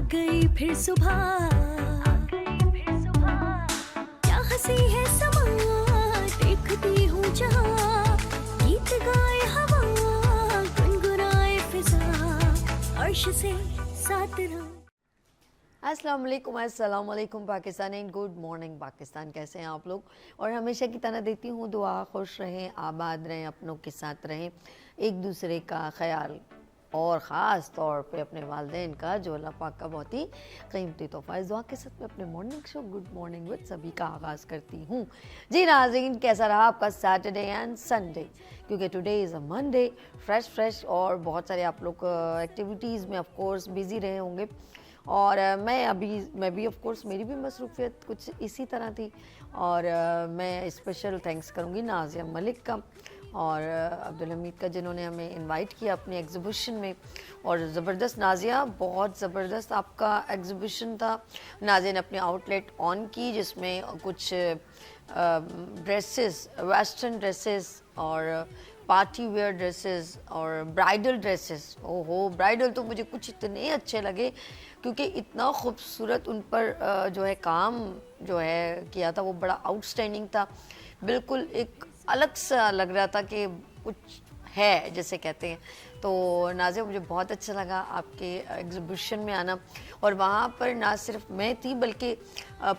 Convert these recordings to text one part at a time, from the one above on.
गई फिर सुबह, क्या हंसी है समा, देखती हूँ जहाँ, गीत गाए हवा, गुनगुनाए फिजा, अर्श से साथ रहा। अस्सलाम वालेकुम Pakistan and good morning Pakistan. कैसे हैं आप लोग? और हमेशा की तरह देती हूँ दुआ, खुश रहें, आबाद रहें, अपनों के साथ रहें, एक दूसरे का ख्याल और ख़ास तौर पे अपने वालिदैन का, जो अल्लाह पाक का बहुत ही कीमती तोहफ़ा। इस दुआ के साथ मैं अपने morning show good morning with सभी का आगाज़ करती हूँ। जी नाज़रीन, कैसा रहा आपका सैटरडे एंड संडे? क्योंकि today is a Monday, fresh और बहुत सारे आप लोग एक्टिविटीज़ में ऑफ कोर्स बिज़ी रहे होंगे। और मैं भी ऑफ कोर्स मेरी भी मसरूफियत कुछ इसी तरह थी। और मैं स्पेशल थैंक्स करूँगी नाज़िया मलिक का और अब्दुल हमीद का, जिन्होंने हमें इनवाइट किया अपनी एग्ज़िबिशन में। और ज़बरदस्त नाज़िया, बहुत ज़बरदस्त आपका एग्ज़िबिशन था। नाज़िया ने अपनी आउटलेट ऑन की जिसमें कुछ ड्रेसेस, वेस्टर्न ड्रेसेस और पार्टी वेयर ड्रेसेस और ब्राइडल ड्रेसेस। ओहो, ब्राइडल तो मुझे कुछ इतने अच्छे लगे क्योंकि इतना खूबसूरत उन पर जो है काम जो है किया था, वो बड़ा आउटस्टैंडिंग था। बिल्कुल एक अलग सा लग रहा था कि कुछ है जैसे कहते हैं। तो नाज़िया, मुझे बहुत अच्छा लगा आपके एग्ज़िबिशन में आना। और वहाँ पर ना सिर्फ मैं थी बल्कि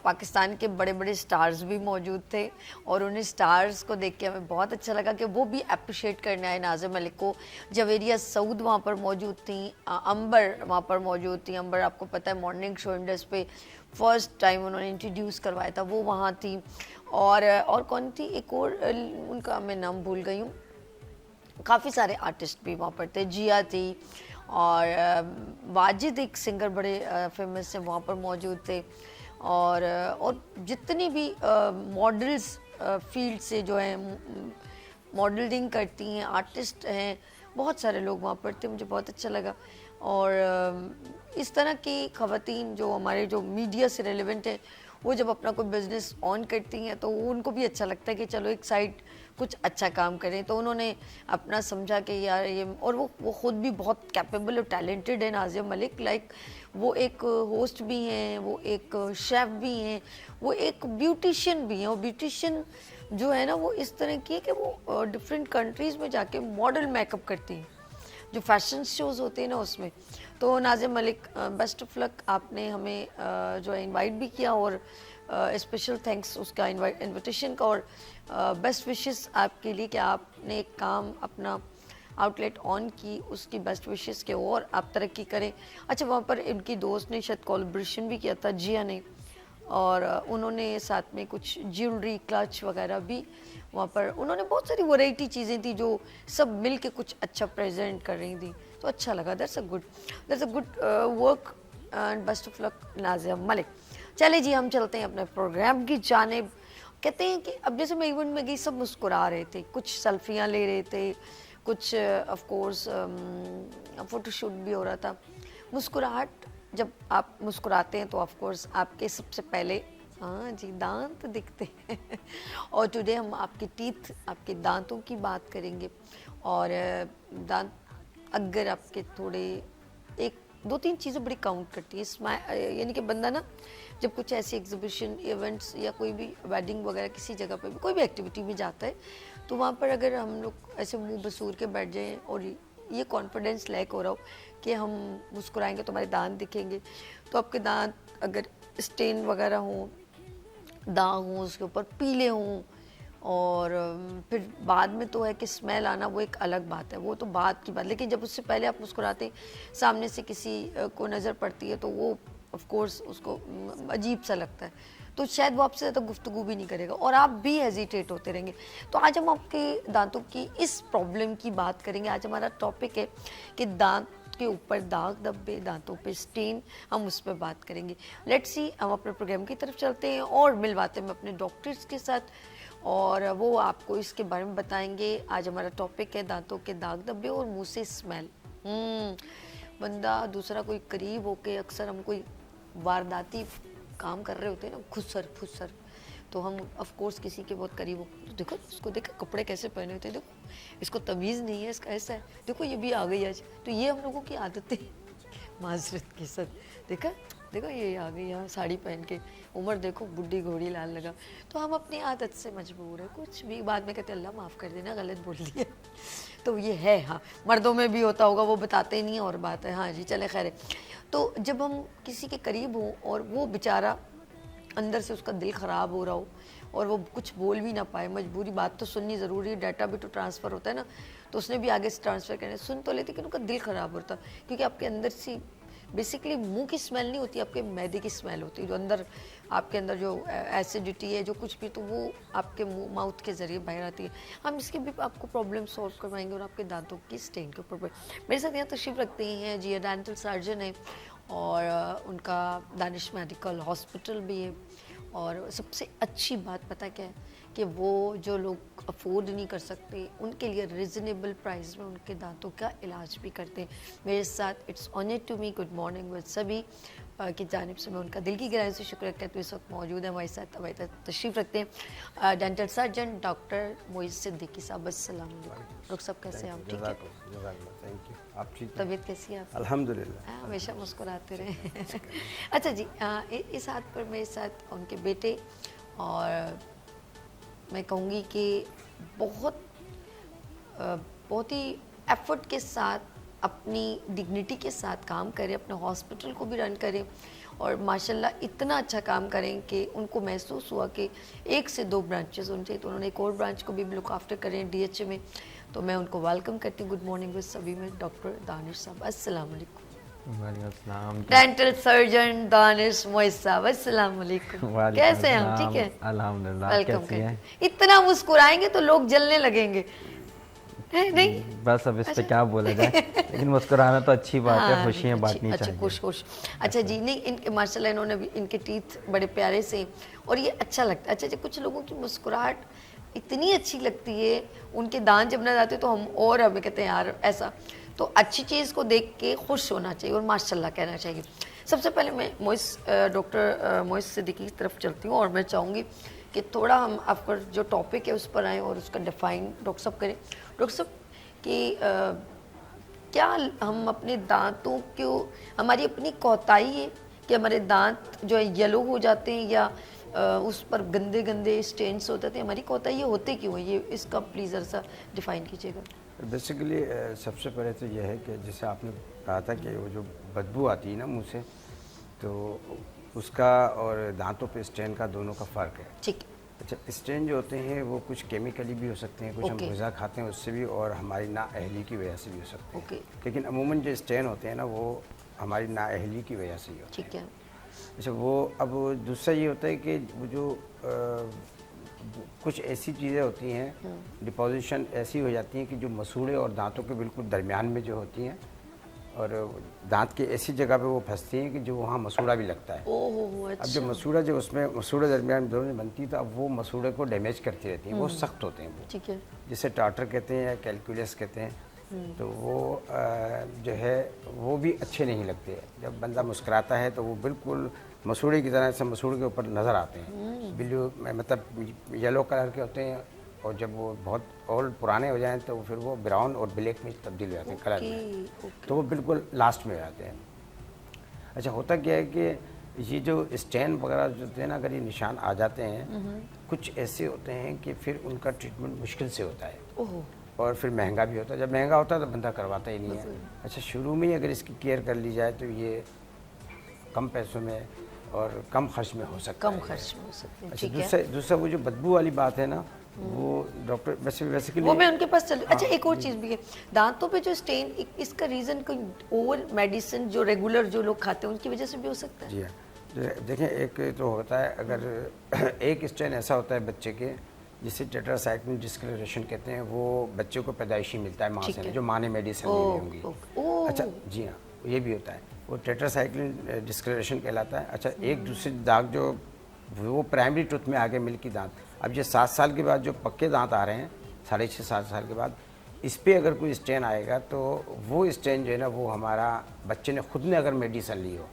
पाकिस्तान के बड़े बड़े स्टार्स भी मौजूद थे। और उन्हें स्टार्स को देख के हमें बहुत अच्छा लगा कि वो भी अप्रिशिएट करने आए नाज़िया मलिक को। जवेरिया सऊद वहाँ पर मौजूद थी, अंबर वहाँ पर मौजूद थी। अंबर आपको पता है मॉर्निंग शो इंडस्ट पे फर्स्ट टाइम उन्होंने इंट्रोड्यूस करवाया था, वो वहाँ थी। और कौन थी एक और, उनका मैं नाम भूल गई हूँ। काफ़ी सारे आर्टिस्ट भी वहाँ पर थे, जिया थी और वाजिद एक सिंगर बड़े फेमस हैं वहाँ पर मौजूद थे। और जितनी भी मॉडल्स फील्ड से जो हैं, मॉडलिंग करती हैं, आर्टिस्ट हैं, बहुत सारे लोग वहाँ पर थे। मुझे बहुत अच्छा लगा। और इस तरह की ख़वातीन जो हमारे जो मीडिया से रेलेवेंट है, वो जब अपना कोई बिज़नेस ऑन करती हैं तो उनको भी अच्छा लगता है कि चलो एक साइड कुछ अच्छा काम करें। तो उन्होंने अपना समझा कि यार ये, और वो ख़ुद भी बहुत कैपेबल और टैलेंटेड है नाज़िया मलिक। लाइक वो एक होस्ट भी हैं, वो एक शेफ़ भी हैं, वो एक ब्यूटिशियन भी हैं। और ब्यूटिशियन जो है ना, वो इस तरह की है कि वो डिफरेंट कंट्रीज़ में जाके मॉडल मेकअप करती हैं, जो फैशन शोज़ होते हैं ना उसमें। तो Nazia Malik, best of luck. आपने हमें जो है इनवाइट भी किया और स्पेशल थैंक्स उसका इनविटेशन का। और बेस्ट विशेस आपके लिए कि आपने एक काम अपना आउटलेट ऑन की, उसकी बेस्ट विशेस के और आप तरक्की करें। अच्छा, वहाँ पर इनकी दोस्त ने शायद कोलैबोरेशन भी किया था, जिया ने, और उन्होंने साथ में कुछ ज्वेलरी, क्लच वगैरह भी वहाँ पर, उन्होंने बहुत सारी वैरायटी चीज़ें थी जो सब मिल के कुछ अच्छा प्रेजेंट कर रही थी। तो अच्छा लगा। That's a good work and best of luck Nazia Malik. चले जी, हम चलते हैं अपने प्रोग्राम की जानिब। कहते हैं कि अब जैसे मैं इवेंट में गई, सब मुस्कुरा रहे थे, कुछ सेल्फियाँ ले रहे थे, कुछ ऑफ कोर्स फ़ोटोशूट भी हो रहा था। मुस्कुराहट, जब आप मुस्कुराते हैं तो ऑफ कोर्स आपके सबसे पहले, हाँ जी, दांत दिखते हैं। और टुडे हम आपके टीथ, आपके दांतों की बात करेंगे। और दांत अगर आपके थोड़े, एक दो तीन चीज़ें बड़ी काउंट करती है स्माइल, यानी कि बंदा ना जब कुछ ऐसी एग्जीबिशन, इवेंट्स या कोई भी वेडिंग वगैरह किसी जगह पे भी कोई भी एक्टिविटी में जाता है, तो वहाँ पर अगर हम लोग ऐसे मुंह बसूर के बैठ जाएं और ये कॉन्फिडेंस लैक हो रहा हो कि हम मुस्कुराएंगे तो हमारे दांत दिखेंगे, तो आपके दांत अगर स्टेन वगैरह हों, दाग हों उसके ऊपर, पीले हों, और फिर बाद में तो है कि स्मेल आना वो एक अलग बात है, वो तो बात की बात। लेकिन जब उससे पहले आप मुस्कुराते हैं, सामने से किसी को नज़र पड़ती है तो वो ऑफ कोर्स उसको अजीब सा लगता है, तो शायद वो आपसे ज़्यादा गुफ्तगू भी नहीं करेगा और आप भी हेजिटेट होते रहेंगे। तो आज हम आपके दांतों की इस प्रॉब्लम की बात करेंगे। आज हमारा टॉपिक है कि दांत के ऊपर दाग धब्बे, दांतों पे स्टेन, हम उस पर बात करेंगे। लेट्स सी, हम अपने प्रोग्राम की तरफ चलते हैं और मिलवाते हैं अपने डॉक्टर्स के साथ, और वो आपको इसके बारे में बताएंगे। आज हमारा टॉपिक है दांतों के दाग धब्बे और मुंह से स्मेल। बंदा दूसरा कोई करीब होके, अक्सर हम कोई वारदाती काम कर रहे होते हैं ना, खुसर फुसर, तो हम ऑफ कोर्स किसी के बहुत करीब हो, तो देखो उसको, देखो कपड़े कैसे पहने होते हैं, देखो इसको तमीज़ नहीं है, इसका ऐसा है, देखो ये भी आ गई आज। तो ये हम लोगों की आदतें माजरत के साथ। देखा देखो ये आ गई यहाँ साड़ी पहन के, उम्र देखो बुढ़ी घोड़ी लाल लगा। तो हम अपनी आदत से मजबूर है, कुछ भी बाद में कहते अल्लाह माफ़ कर देना गलत बोल दिया। तो ये है, हाँ मर्दों में भी होता होगा, वो बताते ही नहीं है और बात है। हाँ जी चले खैर है। तो जब हम किसी के करीब हों और वो बेचारा अंदर से उसका दिल ख़राब हो रहा हो और वो कुछ बोल भी ना पाए, मजबूरी, बात तो सुननी ज़रूरी है, डाटा भी तो ट्रांसफ़र होता है ना, तो उसने भी आगे से ट्रांसफ़र करना, सुन तो लेती, लेकिन उनका दिल ख़राब होता, क्योंकि आपके अंदर से बेसिकली मुंह की स्मेल नहीं होती, आपके मैदे की स्मेल होती है, जो अंदर आपके अंदर जो एसिडिटी है, जो कुछ भी, तो वो आपके मुंह माउथ के ज़रिए बाहर आती है। हम इसकी भी आपको प्रॉब्लम सॉल्व करवाएंगे और आपके दांतों की स्टेन के ऊपर। मेरे साथ यहाँ तशरीफ़ रखते हैं जी, डेंटल सर्जन है और उनका दानिश मेडिकल हॉस्पिटल भी है। और सबसे अच्छी बात पता क्या है कि वो जो लोग अफोर्ड नहीं कर सकते उनके लिए रिजनेबल प्राइस में उनके दांतों का इलाज भी करते हैं। मेरे साथ it's honour to me, good morning with सभी की जानिब से मैं उनका दिल की गहराई से शुक्र करते हैं तो इस वक्त मौजूद है हमारे साथ, हमारे साथ तशरीफ़ रखते हैं dental surgeon doctor Moiz Siddiqui साहब। अस्सलाम वालेकुम डॉक्टर साहब, कैसे हैं आप? ठीक है, थैंक यू। आप ठीक हैं? तबीयत कैसी है आप? अल्हम्दुलिल्लाह। हमेशा मुस्कुराते रहे। अच्छा जी, इस हाथ पर मेरे साथ उनके बेटे, और मैं कहूँगी कि बहुत ही एफर्ट के साथ अपनी डिग्निटी के साथ काम करें, अपने हॉस्पिटल को भी रन करें और माशाल्लाह इतना अच्छा काम करें कि उनको महसूस हुआ कि 1 से 2 ब्रांचेस होने चाहिए, तो उन्होंने एक और ब्रांच को भी लुक आफ्टर करें डीएचए में। तो मैं उनको वेलकम करती हूँ। गुड मॉर्निंग विद सभी में डॉक्टर दानिश साहब, अस्सलाम वालेकुम। वालेकुम अस्सलाम। डेंटल सर्जन दानिश मोइज़ साहब, अस्सलाम वालेकुम। कैसे हैं हम? ठीक है, अल्हम्दुलिल्लाह। वेलकम कैसी हैं? करते। इतना मुस्कुराएंगे तो लोग जलने लगेंगे, है नहीं? बस अब इस पे क्या बोला जाए, लेकिन मुस्कुराना तो अच्छी बात है, खुशियाँ बांटनी अच्छा चाहिए। खुश। अच्छा जी, नहीं इनके माशाल्लाह इन्होंने भी, इनके टीथ बड़े प्यारे से और ये अच्छा लगता है। अच्छा जी, कुछ लोगों की मुस्कुराहट इतनी अच्छी लगती है, उनके दांत जब ना जाते तो हम और हमें कहते हैं यार ऐसा, तो अच्छी चीज़ को देख के खुश होना चाहिए और माशाल्लाह कहना चाहिए। सबसे पहले मैं डॉक्टर मोइज़ सिद्दीकी की तरफ चलती हूँ और मैं चाहूँगी कि थोड़ा हम आपका जो टॉपिक है उस पर आएँ और उसका डिफाइन डॉक्टर साहब करें। डॉक्टर साहब कि क्या हम अपने दांतों को, हमारी अपनी कोताही है कि हमारे दांत जो है येलो हो जाते हैं या उस पर गंदे गंदे स्टेन्स होते थे, हमारी कोताही ये होते क्यों है? ये इसका प्लीज़ सा डिफाइन कीजिएगा। बेसिकली सबसे पहले तो यह है कि जैसे आपने कहा था कि वो जो बदबू आती है ना मुंह से, तो उसका और दांतों पे स्टेन का दोनों का फ़र्क है। ठीक है। अच्छा, स्टेन जो होते हैं वो कुछ केमिकली भी हो सकते हैं, कुछ हम ओके। ग़िज़ा खाते हैं उससे भी, और हमारी नाअहली की वजह से भी हो सकते हैं। ओके। लेकिन अमूमन जो स्टेन होते हैं ना वो हमारी नाअहली की वजह से ही होते हैं। ठीक है। अच्छा, वो अब दूसरा ये होता है कि वो जो कुछ ऐसी चीज़ें होती हैं, डिपोजिशन ऐसी हो जाती हैं कि जो मसूड़े और दांतों के बिल्कुल दरमियान में जो होती हैं, और दांत की ऐसी जगह पे वो फंसती हैं कि जो वहाँ मसूड़ा भी लगता है। ओहो, अब अच्छा। जो मसूड़ा, जो उसमें मसूड़े दरमियान दोनों में बनती है, तो अब वो मसूड़े को डैमेज करती रहती हैं, वो सख्त होते हैं वो, ठीक है। जिसे टार्टर कहते हैं या कैलकुलस कहते हैं। तो वो जो है वो भी अच्छे नहीं लगते। जब बंदा मुस्कुराता है तो वो बिल्कुल मसूड़े की तरह से मसूड़े के ऊपर नज़र आते हैं, ब्लू मतलब येलो कलर के होते हैं, और जब वो बहुत ओल्ड पुराने हो जाएं तो फिर वो ब्राउन और ब्लैक में तब्दील हो जाते हैं कलर में, तो वो बिल्कुल लास्ट में हो जाते हैं। अच्छा, होता क्या है कि ये जो स्टेन वगैरह जो होते हैं ना, अगर ये निशान आ जाते हैं, कुछ ऐसे होते हैं कि फिर उनका ट्रीटमेंट मुश्किल से होता है ओहो, और फिर महंगा भी होता है। जब महंगा होता है तो बंदा करवाता ही नहीं है। अच्छा, शुरू में ही अगर इसकी केयर कर ली जाए तो ये कम पैसों में और कम खर्च में हो सकता है। कम खर्च में हो सकते हैं। अच्छा, ठीक है। दूसरा वो जो बदबू वाली बात है ना, वो डॉक्टर बेसिकली वो मैं उनके पास चल। अच्छा, एक और चीज़ भी है, दांतों पे जो स्टेन, इसका रीज़न कोई ओवर मेडिसिन जो रेगुलर जो लोग खाते हैं उनकी वजह से भी हो सकता है? जी हाँ, देखें, एक तो होता है, अगर एक स्टेन ऐसा होता है बच्चे के जिसे टेट्रासाइक्लिन डिस्कलरेशन कहते हैं, वो बच्चे को पैदाइशी मिलता है माँ ठीक से, है। जो माँ ने मेडिसिन ली हुई होंगी। ओह, अच्छा जी हाँ, ये भी होता है, वो टेट्रासाइक्लिन डिस्कलरेशन कहलाता है। अच्छा, एक दूसरे दाग जो वो प्राइमरी टूथ में आगे मिल की दांत, अब ये 7 साल के बाद जो पक्के दांत आ रहे हैं, 6.5-7 साल के बाद, इस पर अगर कोई स्टेन आएगा तो वो स्टेन जो है ना, वो हमारा बच्चे ने खुद ने अगर मेडिसिन ली हो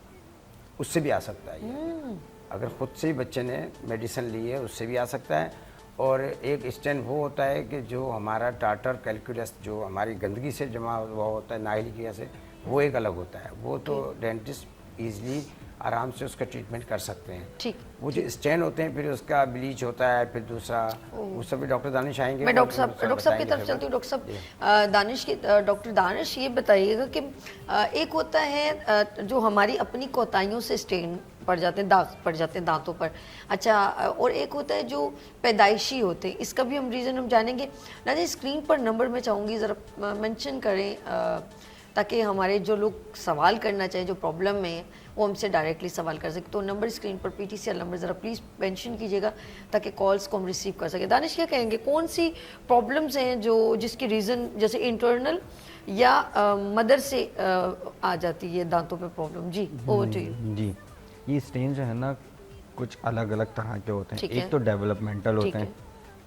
उससे भी आ सकता है ये। अगर खुद से ही बच्चे ने मेडिसिन ली है उससे भी आ सकता है। और एक स्टेन वो होता है कि जो हमारा टार्टर कैलकुलस, जो हमारी गंदगी से जमा हुआ होता है नाइल की वजह से, वो एक अलग होता है, वो तो डेंटिस्ट ईजिली आराम से उसका ट्रीटमेंट कर सकते हैं। ठीक। वो जो स्टेन होते हैं, फिर उसका ब्लीच होता है, फिर दूसरा वो सब भी डॉक्टर दानिश आएंगे। मैं वो डॉक्टर साहब की बताएंगे तरफ फिर। चलती हूँ। डॉक्टर साहब डॉक्टर दानिश ये बताइएगा कि एक होता है जो हमारी अपनी कोताहियों से स्टेन पड़ जाते हैं, दाग पड़ जाते हैं दांतों पर, अच्छा, और एक होता है जो पैदाइशी होते हैं, इसका भी हम रीज़न हम जानेंगे ना जी। स्क्रीन पर नंबर मैं चाहूँगी ज़रा मेंशन करें ताकि हमारे जो लोग सवाल करना चाहें, जो प्रॉब्लम में है, वो हमसे डायरेक्टली सवाल कर सके। तो नंबर स्क्रीन पर PTCL नंबर ज़रा प्लीज़ मेंशन कीजिएगा ताकि कॉल्स को हम रिसीव कर सकें। दानिश क्या कहेंगे, कौन सी प्रॉब्लम्स हैं जो जिसकी रीज़न जैसे इंटरनल या मदर से आ जाती है दांतों पे प्रॉब्लम? जी, ओवर टू यू। जी, ये स्टेन जो है ना कुछ अलग अलग तरह के होते हैं। ठीक है। एक तो डेवलपमेंटल ठीक होते हैं,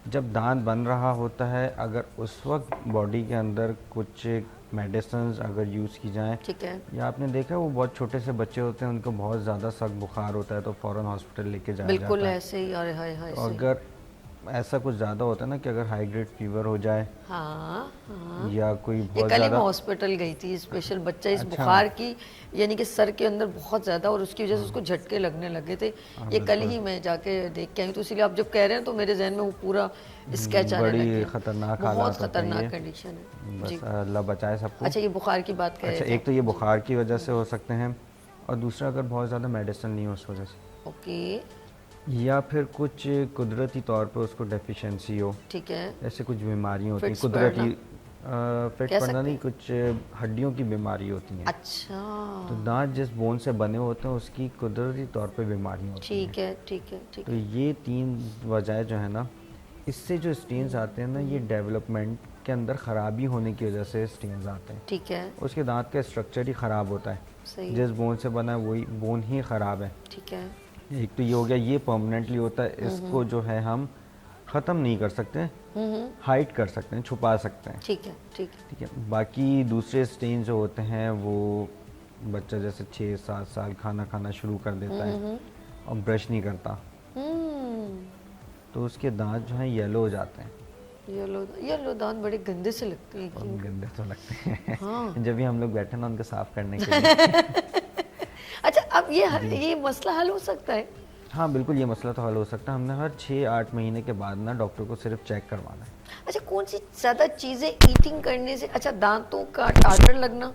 जब दांत बन रहा होता है, अगर उस वक्त बॉडी के अंदर कुछ मेडिसिन अगर यूज़ की जाएं, ठीक है। या आपने देखा है वो बहुत छोटे से बच्चे होते हैं, उनको बहुत ज़्यादा सख्त बुखार होता है तो फ़ौरन हॉस्पिटल लेके जाया बिल्कुल जाता है। ऐसे ही, अरे हाय हाय तो ऐसे ही। अगर ऐसा कुछ ज़्यादा होता है ना कि अगर हाई ग्रेड फीवर हो जाए हाँ हाँ, या कोई ये बहुत कल ही मैं ज़्यादा, हॉस्पिटल गई थी, स्पेशल बच्चा इस अच्छा। बुखार की यानी कि सर के अंदर बहुत ज़्यादा, और उसकी वजह से उसको झटके लगने लगे थे। ये कल ही मैं जाके देख के आई, तो इसीलिए आप जब कह रहे हैं तो मेरे जहन में वो पूरा स्केच आने लग बड़ी गया। खतरनाक बहुत हालात होते हैं खतरनाक ये। कंडीशन है जी। बस अल्लाह बचाए सबको। अच्छा, ये बुखार की बात कर रहे अच्छा, थे। एक तो ये बुखार की वजह से हो सकते हैं, और दूसरा अगर बहुत ज़्यादा मेडिसिन नहीं हो उस वजह से, ओके, या फिर कुछ कुदरती तौर पे उसको डेफिशिएंसी हो, ठीक है। ऐसे कुछ बीमारियाँ होती हैं Fits कुदरती, फिट कह पड़ना सकते नहीं, कुछ हड्डियों की बीमारी होती हैं। अच्छा, तो दांत जिस बोन से बने होते हैं उसकी कुदरती तौर पे बीमारियाँ होती हैं। ठीक है ठीक है ठीक तो है। ये 3 वजह जो है ना, इससे जो स्टेन्स आते हैं ना, ये डेवलपमेंट के अंदर ख़राबी होने की वजह से स्टेन्स आते हैं। ठीक है, उसके दांत का स्ट्रक्चर ही ख़राब होता है, सही, जिस बोन से बना है वही बोन ही ख़राब है। ठीक है। एक तो ये हो गया, ये परमानेंटली होता है, इसको जो है हम ख़त्म नहीं कर सकते, हाइड कर सकते हैं, छुपा सकते हैं, ठीक है ठीक है। ठीक है। बाकी दूसरे स्टेन जो होते हैं वो बच्चा जैसे 6-7 साल खाना खाना शुरू कर देता है और ब्रश नहीं करता, तो उसके दांत जो हैं येलो हो जाते हैं। येलो दांत बड़े गंदे से लगते हैं। बहुत गंदे तो लगते हैं हाँ। जब भी हम लोग बैठे ना उनको साफ करने के लिए। अच्छा, अब ये मसला हल हो सकता है? हाँ बिल्कुल, ये मसला तो हल हो सकता है। हमने हर 6-8 महीने के बाद ना डॉक्टर को सिर्फ चेक करवाना है। अच्छा, कौन सी ज़्यादा चीज़ें ईटिंग करने से, अच्छा, दांतों का टाटर लगना,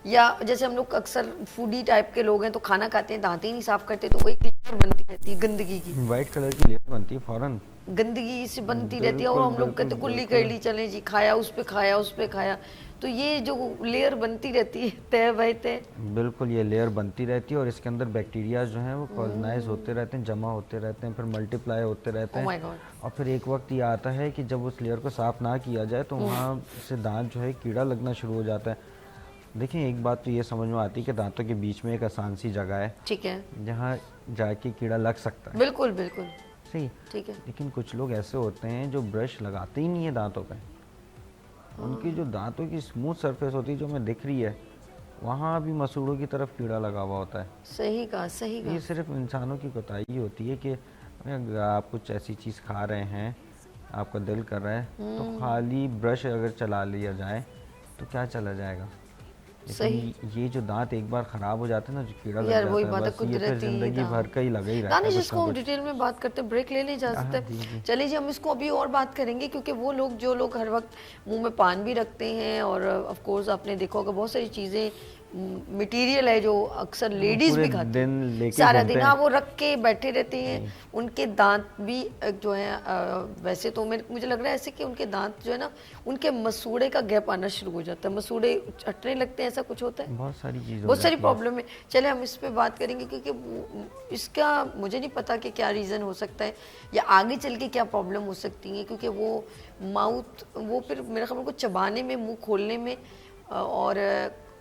या जैसे हम लोग अक्सर फूडी टाइप के लोग हैं तो खाना खाते हैं दांत ही नहीं साफ करते, तो वो एक लेयर बनती रहती है गंदगी की, वाइट कलर की लेयर बनती है फ़ौरन, गंदगी से बनती रहती है, और हम लोग कहते कुल्ली कर ली, चले जी, खाया उस पे खाया उस पे खाया, तो ये जो लेयर बनती रहती है तय बाय तय, बिल्कुल ये लेयर बनती रहती है, और इसके अंदर बैक्टीरिया जो हैं वो कॉलोनाइज होते रहते हैं, जमा होते रहते हैं, फिर मल्टीप्लाई होते रहते Oh my हैं, God. और फिर एक वक्त ये आता है कि जब उस लेयर को साफ ना किया जाए तो वहाँ से दांत जो है कीड़ा लगना शुरू हो जाता है। देखिए, एक बात तो ये समझ में आती है कि दांतों के बीच में एक आसान सी जगह है ठीक है, जहाँ जाके कीड़ा लग सकता है, बिल्कुल बिल्कुल, सही। ठीक है। लेकिन कुछ लोग ऐसे होते हैं जो ब्रश लगाते ही नहीं है दांतों पे, उनकी जो दांतों की स्मूथ सरफेस होती है जो हमें दिख रही है, वहाँ भी मसूड़ों की तरफ कीड़ा लगा हुआ होता है। सही कहा, सही ये कहा। सिर्फ इंसानों की कोताही होती है कि अगर आप कुछ ऐसी चीज़ खा रहे हैं, आपका दिल कर रहा है, तो खाली ब्रश अगर चला लिया जाए तो क्या चला जाएगा। लेकिन ये जो दांत एक बार खराब हो जाते हैं ना, जो कीड़ा लग यार जाता वही है, बात है, बस ये फिर कुदरती जिंदगी दांत। भर का ही लगा ही रहता है दानिश, कुछ इसको ना हम कुछ। डिटेल में बात करते हैं, ब्रेक ले जा सकते जी, हैं। जी। चलिए जी, हम इसको अभी और बात करेंगे, क्योंकि वो लोग जो लोग हर वक्त मुंह में पान भी रखते हैं, और ऑफ कोर्स आपने देखा होगा बहुत सारी चीज़ें मटेरियल है जो अक्सर लेडीज भी खाती दिन हैं, लेके सारा घूमते दिन, हैं। हाँ, वो रख के बैठे रहते हैं, उनके दांत भी जो है वैसे तो मुझे लग रहा है ऐसे कि उनके दांत जो है ना, उनके मसूड़े का गैप आना शुरू हो जाता है, मसूड़े हटने लगते हैं, ऐसा कुछ होता है, बहुत सारी चीज़ें बहुत सारी प्रॉब्लम है। चले हम इस पे बात करेंगे, क्योंकि इसका मुझे नहीं पता कि क्या रीज़न हो सकता है या आगे चल के क्या प्रॉब्लम हो सकती है, क्योंकि वो माउथ, वो फिर मेरे ख्याल में कुछ चबाने में, मुंह खोलने में और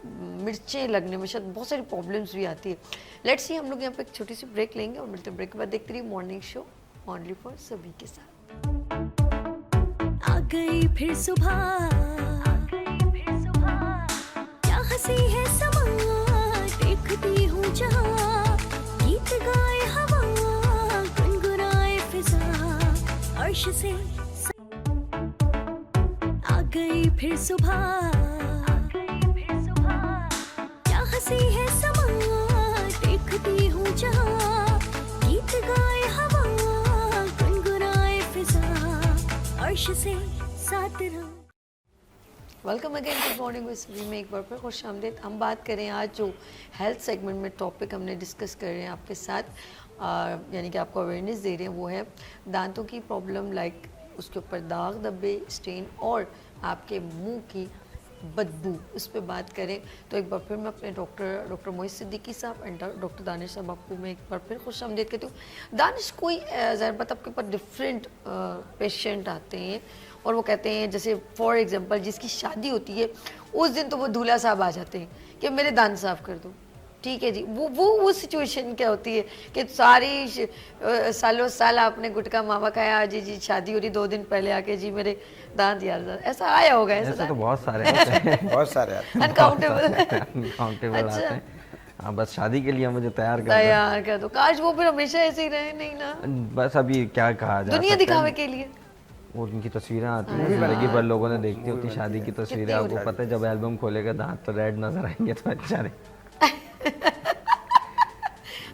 मिर्चें लगने में शायद बहुत सारी प्रॉब्लम्स भी आती है। लेट्स सी, हम लोग यहाँ पे एक छोटी सी ब्रेक लेंगे और मिलते हैं ब्रेक के बाद। देखते रहिए मॉर्निंग शो ओनली फॉर सभी के साथ। आ गई फिर सुबह, क्या हंसी है समा, देखती हूँ जहाँ, गीत गाए हवा, गुनगुनाए फिजा, अर्श से आ गई फिर सुबह, साथ रहूं। Welcome again, good morning with में एक बार फिर खुश आमदीद। हम बात करें आज जो हेल्थ सेगमेंट में टॉपिक हमने डिस्कस कर रहे हैं आपके साथ, यानी कि आपको अवेयरनेस दे रहे हैं, वो है दांतों की प्रॉब्लम, लाइक उसके ऊपर दाग धब्बे, स्टेन और आपके मुंह की बदबू। उस पर बात करें तो एक बार फिर मैं अपने डॉक्टर मोहित सिद्दीकी साहब एंड डॉक्टर दानिश साहब आपको मैं एक बार फिर खुश आमदीद कहती हूँ। दानिश, कोई ज़ाहिर बात आपके पास डिफरेंट पेशेंट आते हैं और वो कहते हैं, जैसे फॉर एग्जांपल जिसकी शादी होती है उस दिन तो वो दूल्हा साहब आ जाते हैं कि मेरे दांत साफ कर दो। ठीक है जी, वो सिचुएशन क्या होती है कि सारी सालों साल आपने गुटखा मावा खाया, जी शादी हो रही 2 दिन पहले आके जी मेरे दांत यार, ऐसा आया होगा? ऐसे तो बहुत सारे होते हैं। बहुत सारे आते हैं। अनकाउंटेबल अनकाउंटेबल आते हैं। हाँ, बस शादी के लिए मुझे तैयार कर दो। काश वो फिर हमेशा ऐसे ही रहे। नहीं ना, बस अभी क्या कहा जाए, दुनिया दिखावे के लिए वो उनकी तस्वीरें आती हैं, जिंदगी भर लोगों ने देखी होती है शादी की तस्वीरें। आपको पता है जब एल्बम खोलेगा दांत तो रेड नजर आएंगे, तो अच्छा नहीं।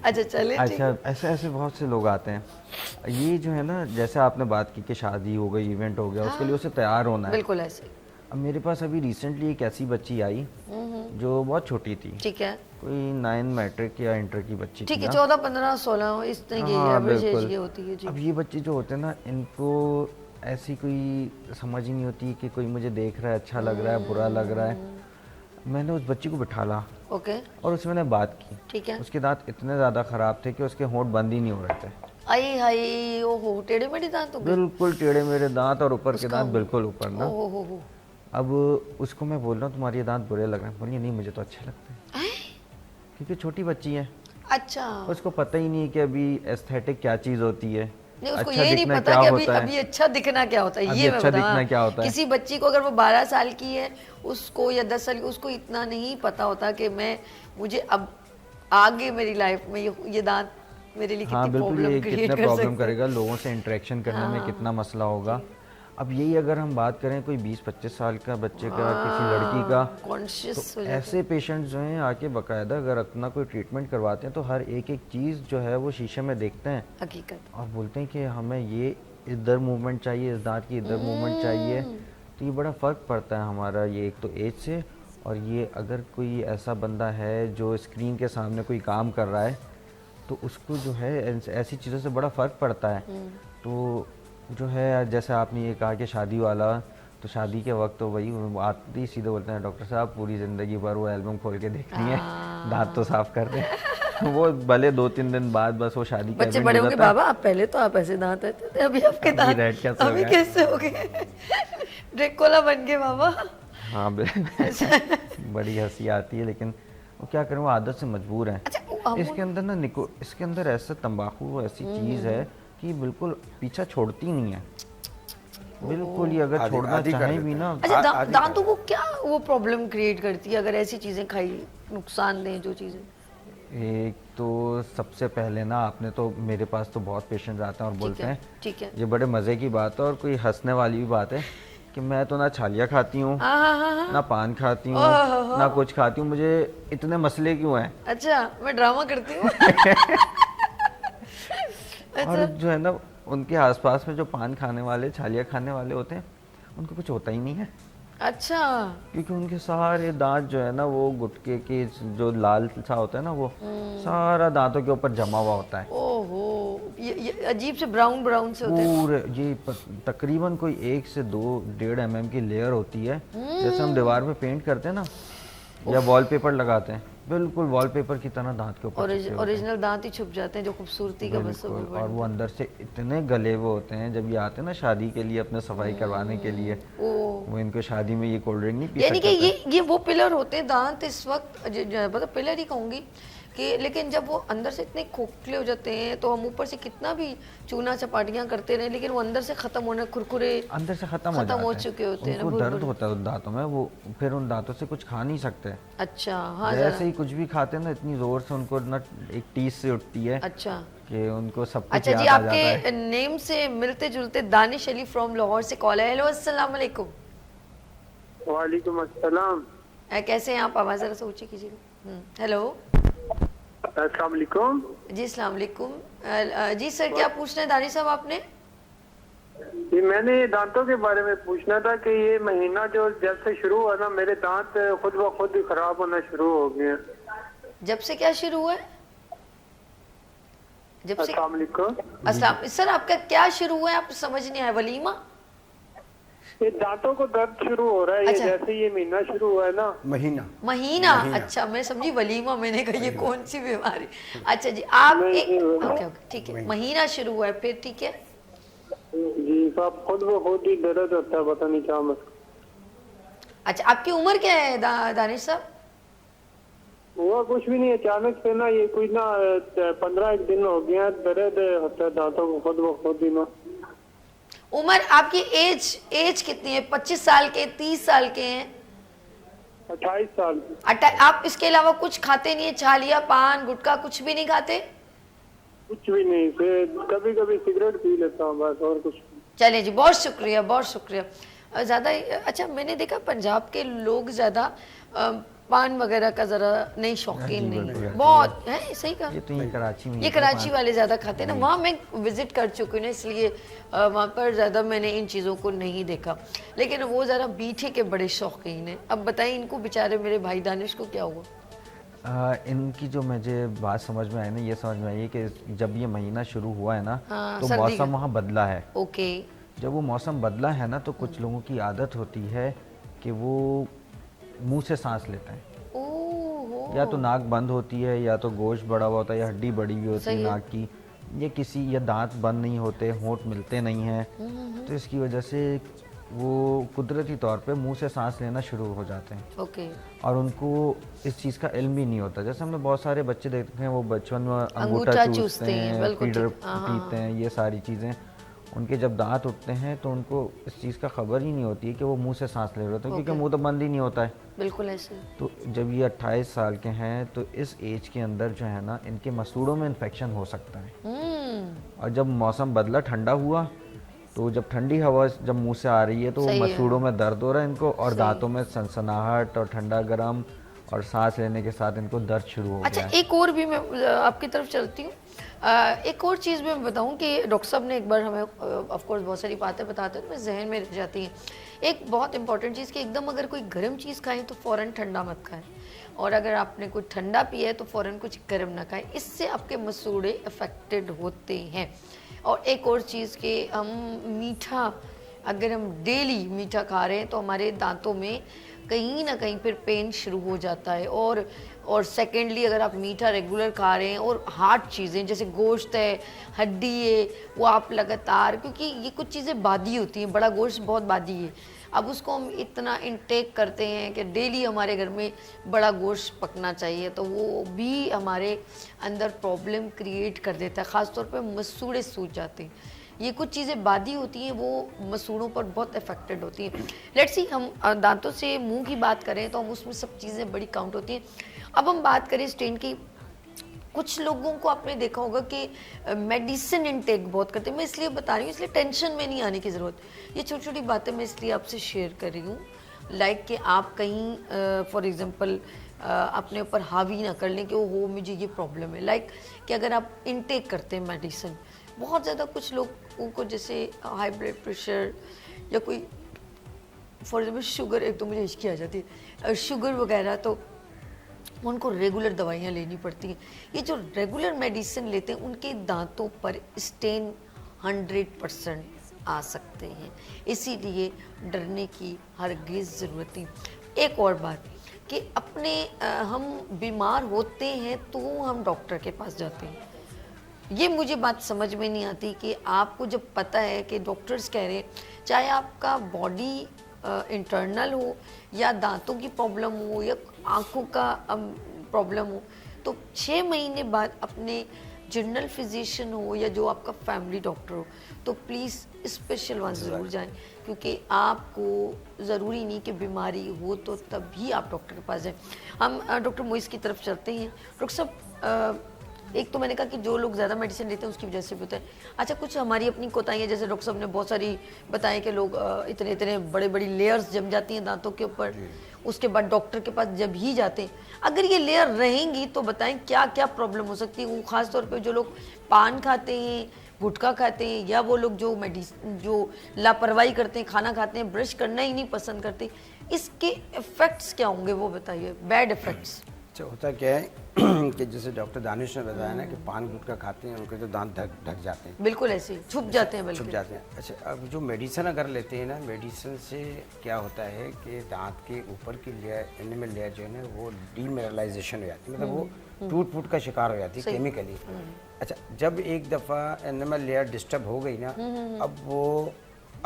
अच्छा चले। अच्छा, ऐसे ऐसे बहुत से लोग आते हैं। ये जो है ना, जैसे आपने बात की कि शादी हो गई, इवेंट हो गया, उसके लिए उसे तैयार होना है। बिल्कुल ऐसे। अब मेरे पास अभी रिसेंटली एक ऐसी बच्ची आई जो बहुत छोटी थी, ठीक है, कोई 9 मैट्रिक या इंटर की बच्ची ठीक थी है, ना। 14 15 16 इस तरह की हाँ, एवरेज एज बिल्कुल। की होती है जी। अब ये बच्चे जो होते हैं ना, इनको ऐसी कोई समझ ही नहीं होती कि कोई मुझे देख रहा है, अच्छा लग रहा है, बुरा लग रहा है। मैंने उस बच्ची को बिठाला ओके, और उससे मैंने बात की। ठीक है। उसके दांत इतने ज़्यादा ख़राब थे कि उसके होंठ बंद ही नहीं हो रहे थे। आई हाय, ओहो, टेढ़े मेढ़े दांत हो गए। बिल्कुल टेढ़े मेरे दांत, और ऊपर के दांत बिल्कुल ऊपर ना। ओहो हो। अब उसको मैं बोल रहा हूँ तुम्हारे ये दांत बुरे लग रहे हैं, बोलिए नहीं मुझे तो अच्छे लगते हैं, क्योंकि छोटी बच्ची है। अच्छा, उसको पता ही नहीं है कि अभी एस्थेटिक क्या चीज़ होती है, नहीं उसको अच्छा ये नहीं दिखना पता क्या कि अभी होता है। अभी अच्छा दिखना क्या होता है। अभी ये मैं अच्छा बता, दिखना क्या होता है। किसी बच्ची को अगर वो 12 साल की है उसको, या 10 साल की, उसको इतना नहीं पता होता कि मुझे अब आगे मेरी लाइफ में ये दांत मेरे लिए हाँ कितनी बिल्कुल, ये प्रॉब्लम क्रिएट कितने कर प्रॉब्लम सकते करेगा, लोगों से इंटरेक्शन करने में कितना मसला होगा। अब यही अगर हम बात करें कोई 20-25 साल का बच्चे का, किसी लड़की का, कॉन्शियस तो हो जाते हैं। ऐसे पेशेंट्स जो हैं आके बाकायदा अगर अपना कोई ट्रीटमेंट करवाते हैं तो हर एक एक चीज़ जो है वो शीशे में देखते हैं हकीकत। और बोलते हैं कि हमें ये इधर मूवमेंट चाहिए, इस दांत की इधर मूवमेंट चाहिए। तो ये बड़ा फ़र्क पड़ता है हमारा, ये एक तो एज से, और ये अगर कोई ऐसा बंदा है जो स्क्रीन के सामने कोई काम कर रहा है तो उसको जो है ऐसी चीज़ों से बड़ा फ़र्क पड़ता है। तो जो है, जैसे आपने ये कहा कि शादी वाला, तो शादी के वक्त तो वही आते ही सीधे बोलते हैं डॉक्टर साहब पूरी ज़िंदगी भर वो एल्बम खोल के देखनी है, दांत तो साफ कर दें। वो भले 2-3 दिन बाद बस वो शादी का बच्चे event बड़े हो होंगे, जाता है। बाबा आप पहले तो आप ऐसे दांत रहते थे, अभी आपके दांत रेड कैसे हो अभी गए? कैसे हो गए? ड्रेकोला बन गए बाबा। हाँ बड़ी हंसी आती है, लेकिन वो क्या करें, वो आदत से मजबूर हैं। अच्छा, इसके अंदर ना इसके अंदर ऐसा तंबाकू ऐसी चीज़ है कि बिल्कुल पीछा छोड़ती नहीं है, बिल्कुल ही अगर छोड़ना आदि कर चाहें देते भी ना। अच्छा, आदि दांतों को क्या वो प्रॉब्लम क्रिएट करती है अगर ऐसी चीजें खाई, नुकसान दें जो चीजें? एक तो सबसे पहले ना, आपने तो, मेरे पास तो बहुत पेशेंट्स आते हैं और बोलते हैं, ठीक है। ये बड़े मज़े की बात है और कोई हंसने वाली भी बात है कि मैं तो ना छालिया खाती हूँ, हाँ। ना पान खाती हूँ, ना कुछ खाती हूँ, मुझे इतने मसले क्यों हैं? अच्छा, मैं ड्रामा करती हूँ। और जो है ना, उनके आसपास में जो पान खाने वाले, छालिया खाने वाले होते हैं, उनको कुछ होता ही नहीं है। अच्छा, क्योंकि उनके सारे दांत जो है ना, वो गुटके के जो लाल सा होता है ना, वो सारा दांतों के ऊपर जमा हुआ होता है। ओहो, ये अजीब से ब्राउन ब्राउन से होते हैं। पूरे ये तकरीबन कोई 1 से 2-1.5 mm की लेयर होती है, जैसे हम दीवार पे पेंट करते हैं ना, या वॉलपेपर लगाते हैं, बिल्कुल वॉलपेपर की तरह दांत के ऊपर चिपके होते हैं। ओरिजिनल दांत ही छुप जाते हैं जो खूबसूरती का बस बिल्कुल, और वो अंदर से इतने गले हुए होते हैं, जब ये आते हैं ना शादी के लिए अपने सफाई करवाने के लिए, वो इनको शादी में ये कोल्ड ड्रिंक नहीं पी यानी कि सकते। ये वो पिलर होते हैं दांत इस वक्त, मतलब पिलर ही कहूंगी कि, लेकिन जब वो अंदर से इतने खोखले हो जाते हैं तो हम ऊपर से कितना भी चूना चपाटियां करते रहे, लेकिन वो अंदर से खत्म होने, खुरखुरे अंदर से खत्म हो जाते हो हैं। चुके होते हैं ना, उनको दर्द होता है उन दांतों में, वो फिर उन दांतों से कुछ खा नहीं सकते। अच्छा, हाँ जैसे ही कुछ भी खाते हैं ना, इतनी जोर से उनको ना एक टीस से उठती है अच्छा कि उनको सब कुछ अच्छा जी, याद आ जाता है। आपके नेम से मिलते जुलते दानिश अली फ्रॉम लाहौर से कॉल है। हेलो, अस्सलाम वालेकुम। वालेकुम अस्सलाम। कैसे हैं आप? आवाज़ ज़रा सा ऊँची कीजिएगा। हेलो अस्सलाम वालेकुम। जी, अस्सलाम वालेकुम। जी सर, क्या पूछना है दानिश साहब आपने? ये मैंने दांतों के बारे में पूछना था कि ये महीना जो जब से शुरू हुआ ना, मेरे दांत खुद ब खुद ही खराब होना शुरू हो गए हैं। जब से क्या शुरू हुआ है? जब से अस्सलाम वालेकुम। अस्सलाम सर, आपका क्या शुरू हुआ है? आप समझ नहीं आया। वलीमा? ये दांतों को दर्द शुरू हो रहा है, ये अच्छा। जैसे ये महीना शुरू हुआ है ना। महीना महीना? अच्छा, मैं समझी वलीमा, मैंने कहा ये कौन सी बीमारी। अच्छा जी, आप नहीं, एक नहीं, ओके ओके ठीक है, महीना शुरू हुआ है, फिर ठीक है। जी साहब, खुद ब खुद ही दर्द होता है, पता नहीं क्या मसला। अच्छा, आपकी उम्र क्या है दानिश साहब? हुआ कुछ भी नहीं, अचानक से ना ये कोई ना 15 एक दिन हो गया दर्द होता है दांतों को खुद ब खुद ही ना। उम्र आपकी एज कितनी है? 25 साल के, 30 साल के हैं? 28 साल। आप इसके अलावा कुछ खाते नहीं है? छालिया, पान, गुटखा कुछ भी नहीं खाते? कुछ भी नहीं, फिर कभी कभी सिगरेट पी लेता हूँ बस, और कुछ नहीं। चले जी, बहुत शुक्रिया, बहुत शुक्रिया। ज़्यादा अच्छा, मैंने देखा पंजाब के लोग ज़्यादा पान वगैरह का ज़रा नहीं, शौकीन जी, नहीं बिल्कुल है। ऐसे बहुत है, सही कहा। ये तो ये कराची में ये कराची वाले ज़्यादा खाते हैं ना, वहाँ मैं विजिट कर चुकी हूँ ना, इसलिए वहाँ पर ज़्यादा मैंने इन चीज़ों को नहीं देखा। लेकिन वो ज़रा मीठे के बड़े शौकीन हैं। अब बताइए इनको बेचारे मेरे भाई दानिश को क्या हुआ? इनकी जो मुझे बात समझ में आई ना, ये समझ में आई है कि जब ये महीना शुरू हुआ है ना, हाँ, तो सर्दी मौसम का। वहाँ बदला है। ओके। जब वो मौसम बदला है ना, तो कुछ लोगों की आदत होती है कि वो मुंह से सांस लेते हैं। ओह, या तो नाक बंद होती है, या तो गोश्त बड़ा हुआ होता है, या हड्डी बड़ी हुई होती है सही है। नाक की, ये किसी, या दांत बंद नहीं होते, होंठ मिलते नहीं हैं, तो इसकी वजह से वो कुदरती तौर पे मुंह से सांस लेना शुरू हो जाते हैं। ओके। और उनको इस चीज़ का इल्म भी नहीं होता। जैसे हमने बहुत सारे बच्चे देखते हैं, वो बचपन में अंगूठा अंगूठा चूसते चूसते हैं, हैं, बिल्कुल फीडर ठीक। हाँ, पीते हैं, ये सारी चीज़ें। उनके जब दांत उठते हैं तो उनको इस चीज़ का खबर ही नहीं होती है कि वो मुंह से सांस ले रहे होते हैं, क्योंकि ओके। मुंह तो बंद ही नहीं होता है। बिल्कुल ऐसे। तो जब ये 28 साल के हैं, तो इस एज के अंदर जो है ना, इनके मसूड़ों में इन्फेक्शन हो सकता है। और जब मौसम बदला, ठंडा हुआ, तो जब ठंडी हवा जब मुंह से आ रही है, तो सही है। मसूड़ों में दर्द हो रहा है इनको, और सही। दांतों में सनसनाहट और ठंडा गरम, और सांस लेने के साथ इनको दर्द शुरू हो अच्छा, गया है। एक और भी मैं आपकी तरफ चलती हूँ। एक और चीज़ भी मैं बताऊँ कि डॉक्टर साहब ने एक बार हमें ऑफ कोर्स बहुत सारी बातें बताते हैं तो मैं जहन में रह जाती हैं। एक बहुत इंपॉर्टेंट चीज़ कि एकदम अगर कोई गर्म चीज़ खाएं तो फ़ौरन ठंडा मत खाएं, और अगर आपने कुछ ठंडा पिया है तो फ़ौरन कुछ गर्म ना खाएं, इससे आपके मसूड़े अफेक्टेड होते हैं। और एक और चीज़ कि हम मीठा, अगर हम डेली मीठा खा रहे हैं तो हमारे दांतों में कहीं ना कहीं फिर पेन शुरू हो जाता है। और सेकेंडली अगर आप मीठा रेगुलर खा रहे हैं और हार्ड चीज़ें जैसे गोश्त है, हड्डी है, वो आप लगातार, क्योंकि ये कुछ चीज़ें बादी होती हैं, बड़ा गोश्त बहुत बादी है, अब उसको हम इतना इनटेक करते हैं कि डेली हमारे घर में बड़ा गोश्त पकना चाहिए, तो वो भी हमारे अंदर प्रॉब्लम क्रिएट कर देता है, ख़ास तौर पे मसूड़े सूज जाते हैं। ये कुछ चीज़ें बादी होती हैं, वो मसूड़ों पर बहुत अफेक्टेड होती हैं। लेट्स सी, हम दांतों से मुंह की बात करें तो हम उसमें सब चीज़ें बड़ी काउंट होती हैं। अब हम बात करें स्टेन की, कुछ लोगों को आपने देखा होगा कि मेडिसिन इनटेक बहुत करते हैं। मैं इसलिए बता रही हूँ, इसलिए टेंशन में नहीं आने की ज़रूरत। ये छोटी छोटी बातें मैं इसलिए आपसे शेयर कर रही हूँ, लाइक कि आप कहीं फॉर एग्जांपल अपने ऊपर हावी ना कर लें कि ओहो मुझे ये प्रॉब्लम है। लाइक कि अगर आप इनटेक करते हैं मेडिसिन बहुत ज़्यादा, कुछ लोगों को जैसे हाई ब्लड प्रेशर या कोई फॉर एग्जाम्पल शुगर, एक तो मुझे हिचकी आ जाती है, शुगर वगैरह, तो उनको रेगुलर दवाइयाँ लेनी पड़ती हैं। ये जो रेगुलर मेडिसिन लेते हैं उनके दांतों पर स्टेन 100% आ सकते हैं, इसीलिए डरने की हरगिज़ ज़रूरत नहीं। एक और बात कि अपने हम बीमार होते हैं तो हम डॉक्टर के पास जाते हैं। ये मुझे बात समझ में नहीं आती कि आपको जब पता है कि डॉक्टर्स कह रहे हैं, चाहे आपका बॉडी इंटरनल हो या दांतों की प्रॉब्लम हो या आँखों का प्रॉब्लम हो, तो 6 महीने बाद अपने जनरल फिजिशियन हो या जो आपका फैमिली डॉक्टर हो, तो प्लीज़ स्पेशल वहाँ ज़रूर जाएं, क्योंकि आपको ज़रूरी नहीं कि बीमारी हो तो तभी आप डॉक्टर के पास जाएं। हम डॉक्टर मोइस की तरफ चलते हैं। डॉक्टर साहब, एक तो मैंने कहा कि जो लोग ज़्यादा मेडिसिन लेते हैं उसकी वजह से भी होता है। अच्छा, कुछ हमारी अपनी कोताहियाँ, जैसे डॉक्टर साहब ने बहुत सारी बताएं कि लोग इतने इतने बड़े बड़ी लेयर्स जम जाती हैं दांतों के ऊपर, उसके बाद डॉक्टर के पास जब ही जाते हैं, अगर ये लेयर रहेंगी तो बताएं क्या क्या प्रॉब्लम हो सकती है। वो ख़ास तौर पे जो लोग पान खाते हैं, गुटखा खाते हैं या वो लोग जो लापरवाही करते हैं, खाना खाते हैं, ब्रश करना ही नहीं पसंद करते, इसके इफेक्ट्स क्या होंगे वो बताइए, बैड इफेक्ट्स। अच्छा, होता क्या है कि जैसे डॉक्टर दानिश ने बताया ना कि पान गुटखा खाते हैं उनके तो दांत ढक जाते हैं, बिल्कुल ऐसे ही छुप जाते हैं, छुप बल्कि जाते हैं। अच्छा, अब जो मेडिसिन अगर लेते हैं ना, मेडिसिन से क्या होता है कि दांत के ऊपर की लेयर, एनिमल लेयर जो है ना, वो डीमिनरलाइजेशन हो जाती है, मतलब वो टूट फूट का शिकार हो जाती है केमिकली। अच्छा, जब एक दफ़ा एनिमल लेयर डिस्टर्ब हो गई ना, अब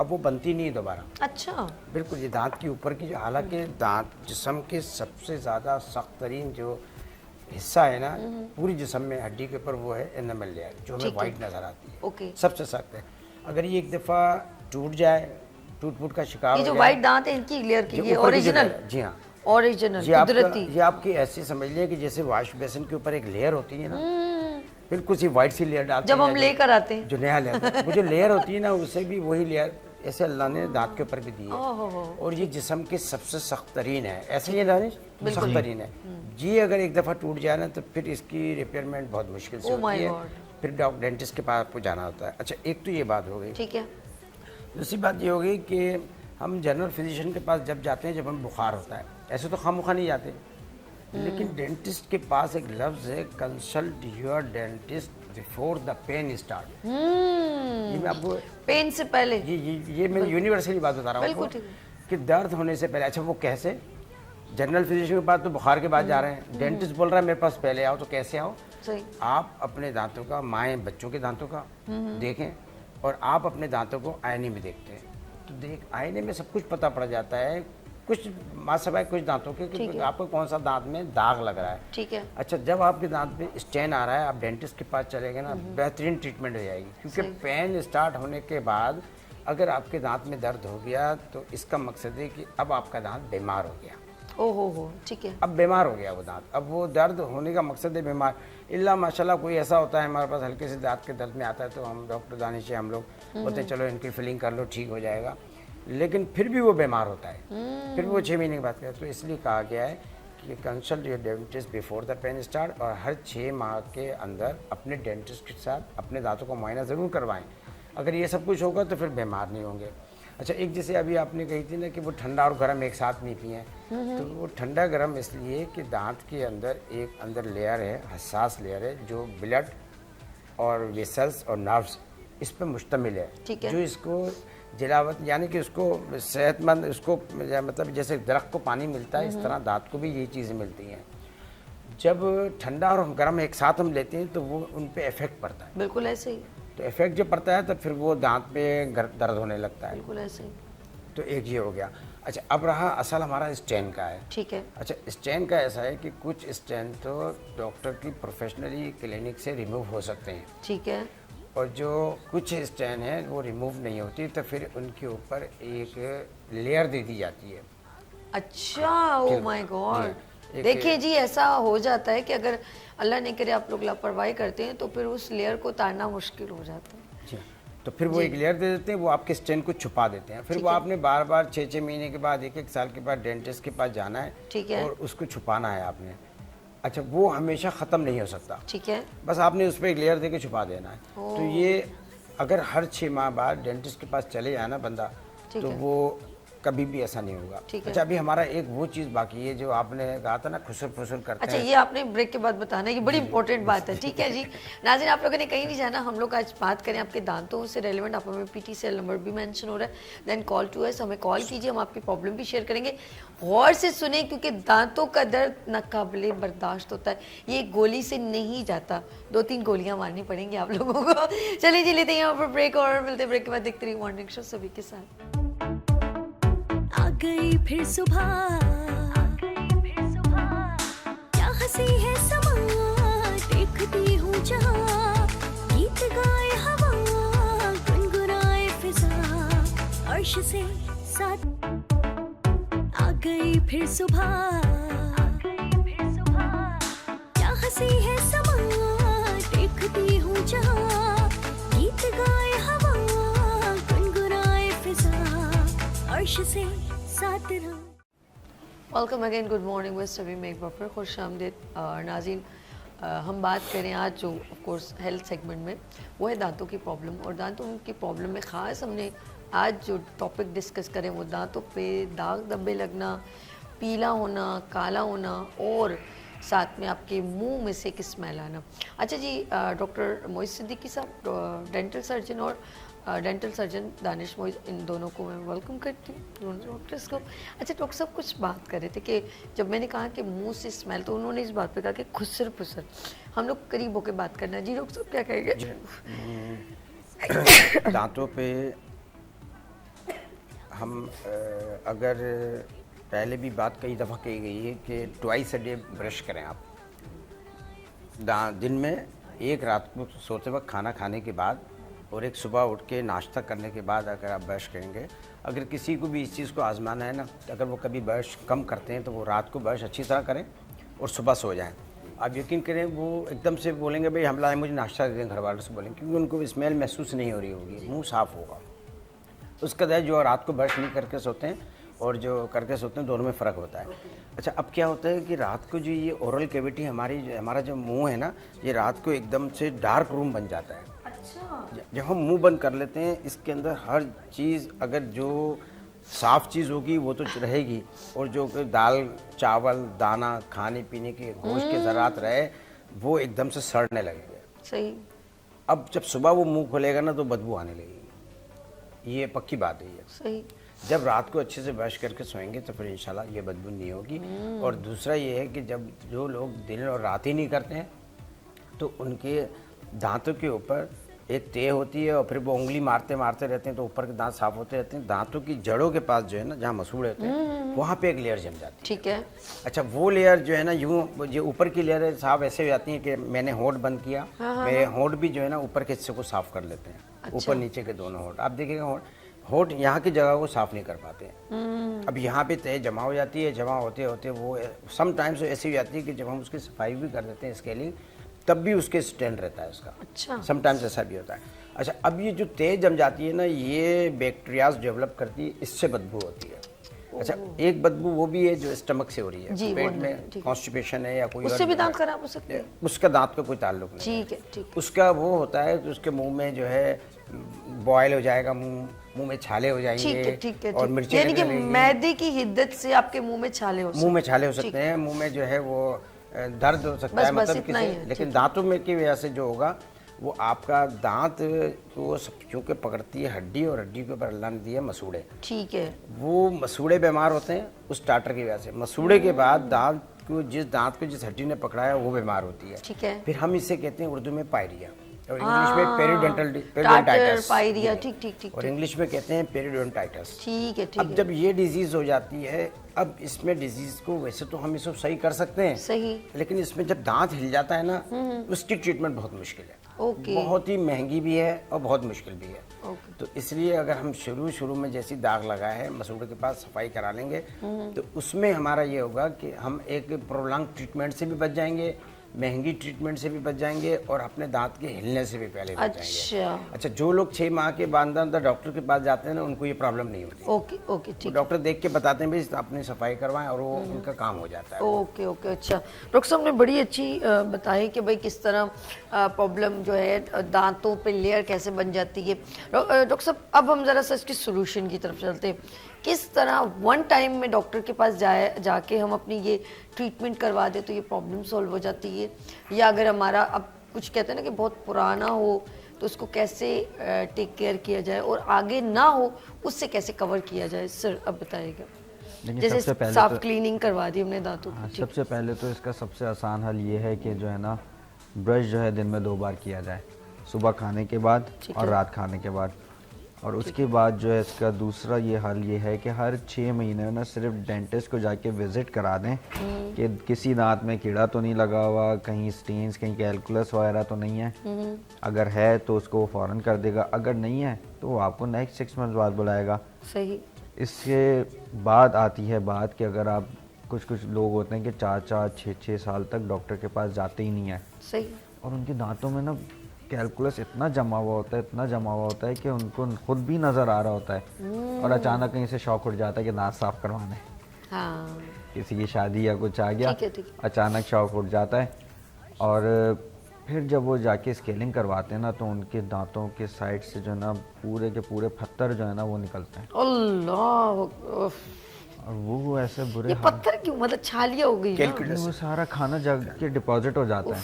वो बनती नहीं दोबारा। अच्छा, बिल्कुल, ये दांत के ऊपर की जो, हालांकि दांत जिस्म के सबसे ज़्यादा सख्त तरीन जो हिस्सा है ना पूरी जिस्म में, हड्डी के ऊपर, वो है एनिमल लेयर, जो हमें वाइट नज़र आती है, ओके। सबसे सख्त है। अगर ये एक दफ़ा टूट जाए, टूट फूट का शिकार ये हो जो जाए, वाइट दांत है इनकी लेयर की, जो ये ऊपर की जो ओरिजिनल, layer है, जी हाँ, ओरिजिनल कुदरती, ये आपकी ऐसी समझ लिया कि जैसे वॉश बेसिन के ऊपर एक लेयर होती है ना, बिल्कुल सी वाइट सी लेयर डालते जब हैं हम लेकर आते हैं। जो नया लेयर, वो जो लेयर होती है ना, उससे भी वही लेयर ऐसे अल्लाह ने दांत के ऊपर भी दी है, और ये जिस्म के सबसे सख्त तरीन है, ऐसे ही दानिश सख्त तरीन है जी। अगर एक दफ़ा टूट जाए ना, तो फिर इसकी रिपेयरमेंट बहुत मुश्किल से होती है, फिर डॉक्टर डेंटिस्ट के पास आपको जाना होता है। अच्छा, एक तो ये बात हो गई। ठीक है। दूसरी बात ये हो गई कि हम जनरल फिजिशियन के पास जब जाते हैं, जब हमें बुखार होता है, ऐसे तो खामोखा नहीं जाते, लेकिन डेंटिस्ट के पास एक लफ्ज़ है, consult your dentist before the pain start. ये मैं आपको पेन से पहले, ये मैं यूनिवर्सली बात बता रहा हूँ बिल्कुल आपको, ठीक कि दर्द होने से पहले। अच्छा, वो कैसे? जनरल फिजिशियन के पास तो बुखार के बाद जा रहे हैं, डेंटिस्ट बोल रहा है मेरे पास पहले आओ, तो कैसे आओ? सही। आप अपने दांतों का, माएँ बच्चों के दांतों का देखें, और आप अपने दांतों को आईने में देखते हैं, तो आईने में सब कुछ पता पड़ जाता है, कुछ मासवाए कुछ दांतों के, कि आपको कौन सा दांत में दाग लग रहा है। ठीक है। अच्छा, जब आपके दांत पे स्टेन आ रहा है, आप डेंटिस्ट के पास चले गए ना, बेहतरीन ट्रीटमेंट हो जाएगी, क्योंकि पेन स्टार्ट होने के बाद अगर आपके दांत में दर्द हो गया, तो इसका मकसद है कि अब आपका दांत बीमार हो गया। ओहो, ठीक है। अब बीमार हो गया वो दांत, अब वो दर्द होने का मकसद है बीमार। इल्ला माशाल्लाह कोई ऐसा होता है हमारे पास, हल्के से दांत के दर्द में आता है, तो हम डॉक्टर दानिश से हम लोग बोलते हैं चलो इनकी फिलिंग कर लो, ठीक हो जाएगा, लेकिन फिर भी वो बीमार होता है, फिर वो 6 महीने की बात करें। तो इसलिए कहा गया है कि consult your dentist before the pain start, और हर 6 माह के अंदर अपने डेंटिस्ट के साथ अपने दांतों का मुआयना ज़रूर करवाएं। अगर ये सब कुछ होगा तो फिर बीमार नहीं होंगे। अच्छा, एक जैसे अभी आपने कही थी ना कि वो ठंडा और गर्म एक साथ नहीं पिए, तो वो ठंडा गर्म इसलिए कि दांत के अंदर एक अंदर लेयर है, हसास लेयर है, जो ब्लड और वेसल्स और नर्व्स इस पर मुश्तमिल है, जो इसको जिलावत, यानी कि उसको सेहतमंद, उसको मतलब जैसे दरख्त को पानी मिलता है, इस तरह दांत को भी यही चीज़ें मिलती हैं। जब ठंडा और गर्म एक साथ हम लेते हैं, तो वो उन पे इफेक्ट पड़ता है। बिल्कुल ऐसे ही। तो इफेक्ट जब पड़ता है, तो फिर वो दांत पे दर्द होने लगता है। बिल्कुल ऐसे ही। तो एक ये हो गया। अच्छा, अब रहा असल हमारा स्टेन का है। ठीक है। अच्छा, स्टेन का ऐसा है कि कुछ स्टेन तो डॉक्टर की प्रोफेशनली क्लिनिक से रिमूव हो सकते हैं। ठीक है। और जो कुछ स्टेन है वो रिमूव नहीं होती, तो फिर उनके ऊपर एक लेयर दे दी जाती है। अच्छा, ओ माय गॉड। देखिए जी, ऐसा हो जाता है कि अगर अल्लाह ने करे आप लोग लापरवाही करते हैं, तो फिर उस लेयर को उतारना मुश्किल हो जाता है। जी, तो फिर वो एक लेयर दे देते हैं, वो आपके स्टेन को छुपा देते हैं। फिर वो आपने बार बार 6-6 महीने के बाद, 1-1 साल के बाद डेंटिस्ट के पास जाना है, ठीक है, और उसको छुपाना है आपने। अच्छा, वो हमेशा ख़त्म नहीं हो सकता, ठीक है, बस आपने उस पर एक लेयर दे के छुपा देना है। तो ये अगर हर 6 माह बाद डेंटिस्ट के पास चले जाए ना बंदा, तो वो कभी भी ऐसा नहीं होगा। अच्छा, अभी हमारा एक वो चीज़ बाकी है जो आपने कहा था ना, खुसर फुसर करते हैं। अच्छा, ये आपने ब्रेक के बाद बताना है, ये बड़ी इंपॉर्टेंट बात है। ठीक है जी नाज़रीन, आप लोगों ने कहीं नहीं जाना, हम लोग आज बात करें आपके दांतों से रेलेवेंट। आप हमें पीटी सेल नंबर भी मेंशन हो रहा है, देन कॉल टू अस, हमें कॉल कीजिए, हम आपकी प्रॉब्लम भी शेयर करेंगे। गौर से सुने, क्योंकि दांतों का दर्द नाकाबिले बर्दाश्त होता है, ये गोली से नहीं जाता, 2-3 गोलियां मारनी पड़ेंगी आप लोगों को। चलिए जी, लेते हैं यहाँ पर ब्रेक, और मिलते ब्रेक के बाद देखते रहिए मॉर्निंग शो सभी के साथ। आ गई फिर सुबह, क्या हंसी है समा, देखती हूँ जहाँ, गीत गाए हवा, गुनगुनाए फिजा, अर्श से साथ। आ गई फिर सुबह, क्या हंसी है समा, देखती हूँ जहाँ, गीत गाए हवा, गुनगुनाए फिजा, अर्श से साथ रहो। Welcome again, good morning with सभी में एक बार फिर खुश आमदीद। नाज़रीन, हम बात करें आज जो ऑफ कोर्स हेल्थ सेगमेंट में, वो है दांतों की प्रॉब्लम। और दांतों की प्रॉब्लम में ख़ास हमने आज जो टॉपिक डिस्कस करें वो दांतों पे दाग धब्बे लगना, पीला होना, काला होना और साथ में आपके मुंह में से एक स्मेल आना। अच्छा जी, डॉक्टर मोइज सिद्दीकी साहब, डेंटल सर्जन, और डेंटल सर्जन दानिश मोइज, इन दोनों को मैं वेलकम करती हूँ, दोनों डॉक्टर्स को। अच्छा, डॉक्टर साहब कुछ बात कर रहे थे कि जब मैंने कहा कि मुंह से स्मेल, तो उन्होंने इस बात पे कहा कि खुसर फुसर। हम लोग करीब होकर बात करना है। जी डॉक्टर साहब क्या कहेंगे? दांतों पे हम अगर पहले भी बात कई दफ़ा की गई है कि ट्वाइस अ डे ब्रश करें आप। दिन में एक रात को सोते वक्त खाना खाने के बाद और एक सुबह उठ के नाश्ता करने के बाद अगर आप ब्रश करेंगे, अगर किसी को भी इस चीज़ को आजमाना है ना, तो अगर वो कभी ब्रश कम करते हैं तो वो रात को ब्रश अच्छी तरह करें और सुबह सो जाएं। आप यकीन करें वो एकदम से बोलेंगे भाई हमला है मुझे नाश्ता दे दें, घर वालों से बोलेंगे, क्योंकि उनको स्मेल महसूस नहीं हो रही होगी, मुँह साफ़ होगा। उसका दर जो रात को ब्रश नहीं करके सोते हैं और जो करके सोते हैं, दोनों में फ़र्क होता है। अच्छा, अब क्या होता है कि रात को जो ये ओरल कैविटी हमारा जो मुंह है ना, ये रात को एकदम से डार्क रूम बन जाता है। अच्छा, जब हम मुंह बंद कर लेते हैं, इसके अंदर हर चीज़, अगर जो साफ़ चीज़ होगी वो तो रहेगी, और जो दाल चावल दाना खाने पीने के गोश्त के ज़रात रहे वो एकदम से सड़ने लगेंगे। सही। अब जब सुबह वो मुंह खोलेगा ना तो बदबू आने लगेगी, ये पक्की बात है ये। सही। जब रात को अच्छे से ब्रश करके सोएंगे तो फिर इंशाल्लाह ये बदबू नहीं होगी। और दूसरा ये है कि जब जो लोग दिन और रात ही नहीं करते हैं तो उनके दांतों के ऊपर एक तेह होती है और फिर वो उंगली मारते मारते रहते हैं तो ऊपर के दांत साफ होते रहते हैं। दांतों की जड़ों के पास जो है ना, जहाँ मसूड़े होते हैं, वहाँ पे एक लेयर जम जाती है। ठीक है। अच्छा, वो लेयर जो है ना, यूँ जो ऊपर की लेयर है साफ ऐसे हो जाती है कि मैंने होंठ बंद किया, मेरे होंठ भी जो है ना ऊपर के हिस्से को साफ कर लेते हैं। ऊपर नीचे के दोनों होंठ, आप देखिएगा होंठ यहाँ की जगह को साफ नहीं कर पाते हैं। अब यहाँ पे तय जमा हो जाती है, जमा होते होते वो समटाइम्स ऐसी हो जाती है कि जब हम उसकी सफाई भी कर देते हैं, स्केलिंग, तब भी उसके स्टैंड रहता है उसका। अच्छा। समटाइम्स ऐसा भी होता है। अच्छा, अब ये जो तेज जम जाती है ना, ये बैक्टीरियाज डेवलप करती है, इससे बदबू होती है। अच्छा, एक बदबू वो भी है जो स्टमक से हो रही है, जी, पेट वो में कॉन्स्टिपेशन है या कोई उससे और भी दांत खराब हो सकते हैं? उसका दांत का कोई ताल्लुक नहीं। ठीक है, ठीक है। उसका वो होता है कि उसके मुंह में जो है बॉयल हो जाएगा, मुंह में छाले हो जाएंगे। ठीक है, ठीक है, और ठीक। मिर्ची यानी कि लगने लगेंगी। मैदे की हिद्दत से आपके मुंह में छाले हो सकते हैं। मुंह में छाले हो सकते हैं, मुंह में जो है वो दर्द हो सकता है, बस मतलब इतना ही है, किसी, लेकिन दांतों में की वजह से जो होगा वो आपका दांत को चूँकि पकड़ती है हड्डी, और हड्डी के ऊपर अल्लाह ने दिए मसूड़े, ठीक है। वो मसूड़े बीमार होते हैं उस स्टार्टर की वजह से। मसूड़े के बाद दांत को जिस हड्डी ने पकड़ा है वो बीमार होती है। ठीक है। फिर हम इसे कहते हैं उर्दू में पायरिया, और इंग्लिश में टाटर, पेरिडोंटाइटिस, पायरिया, ठीक ठीक ठीक। और इंग्लिश में कहते हैं पेरिडोंटाइटिस। ठीक है, ठीक अब है। जब ये डिजीज हो जाती है, अब इसमें डिजीज को वैसे तो हम इसको सही कर सकते हैं, सही। लेकिन इसमें जब दांत हिल जाता है ना, उसकी ट्रीटमेंट बहुत मुश्किल है। ओके। बहुत ही महंगी भी है और बहुत मुश्किल भी है। ओके। तो इसलिए अगर हम शुरू में जैसी दाग लगा है मसूड़े के पास सफाई करा लेंगे, तो उसमें हमारा ये होगा कि हम एक प्रोलॉन्ग ट्रीटमेंट से भी बच जाएंगे, महंगी ट्रीटमेंट से भी बच जाएंगे, और अपने दांत के हिलने से भी पहले बच जाएंगे। अच्छा, जो लोग 6 माह के बाद अंदर डॉक्टर के पास जाते हैं ना, उनको ये प्रॉब्लम नहीं होती। ओके, ओके, ठीक। डॉक्टर देख के बताते हैं भाई अपनी सफाई करवाएं, और वो उनका काम हो जाता है। Okay, okay. अच्छा, डॉक्टर साहब ने बड़ी अच्छी बताई कि भाई किस तरह प्रॉब्लम जो है दांतों पे लेयर कैसे बन जाती है। डॉक्टर साहब, अब हम ज़रा सा इसकी सोल्यूशन की तरफ चलते हैं। किस तरह वन टाइम में डॉक्टर के पास जाके हम अपनी ये ट्रीटमेंट करवा दें तो ये प्रॉब्लम सॉल्व हो जाती है, या अगर हमारा अब कुछ कहते हैं ना कि बहुत पुराना हो तो उसको कैसे टेक केयर किया जाए, और आगे ना हो उससे कैसे कवर किया जाए? सर अब बताइएगा। देखिए, जैसे सबसे पहले साफ तो क्लीनिंग करवा दी हमने दांतों हाँ, की। सबसे पहले तो इसका सबसे आसान हल ये है कि जो है ना, ब्रश जो है दिन में 2 बार किया जाए, सुबह खाने के बाद और रात खाने के बाद। और उसके बाद जो है इसका दूसरा ये हल ये है कि हर 6 महीने में ना सिर्फ डेंटिस्ट को जाके विज़िट करा दें कि किसी दांत में कीड़ा तो नहीं लगा हुआ, कहीं स्टेन्स, कहीं कैलकुलस वगैरह तो नहीं है। अगर है तो उसको वो फ़ौरन कर देगा, अगर नहीं है तो वो आपको नेक्स्ट 6 मंथ बाद बुलाएगा। सही। इसके बाद आती है बात कि अगर आप कुछ लोग होते हैं कि 4-4, 6-6 साल तक डॉक्टर के पास जाते ही नहीं है, सही। और उनके दांतों में ना कैलकुलस इतना जमा हुआ होता है कि उनको खुद भी नज़र आ रहा होता है, और अचानक कहीं से शौक उठ जाता है कि दांत साफ करवाने, हाँ, किसी की शादी या कुछ आ गया, ठीक है, ठीक है। अचानक शौक उठ जाता है। और फिर जब वो जाके स्केलिंग करवाते हैं ना तो उनके दांतों के साइड से जो है ना पूरे के पूरे पत्थर जो है ना वो निकलते हैं अल्लाह, उफ। और वो ऐसे बुरे ये पत्थर क्यों, मतलब छालिया हो गई ना? कैलकुलस वो सारा खाना जाके डिपॉजिट हो जाता है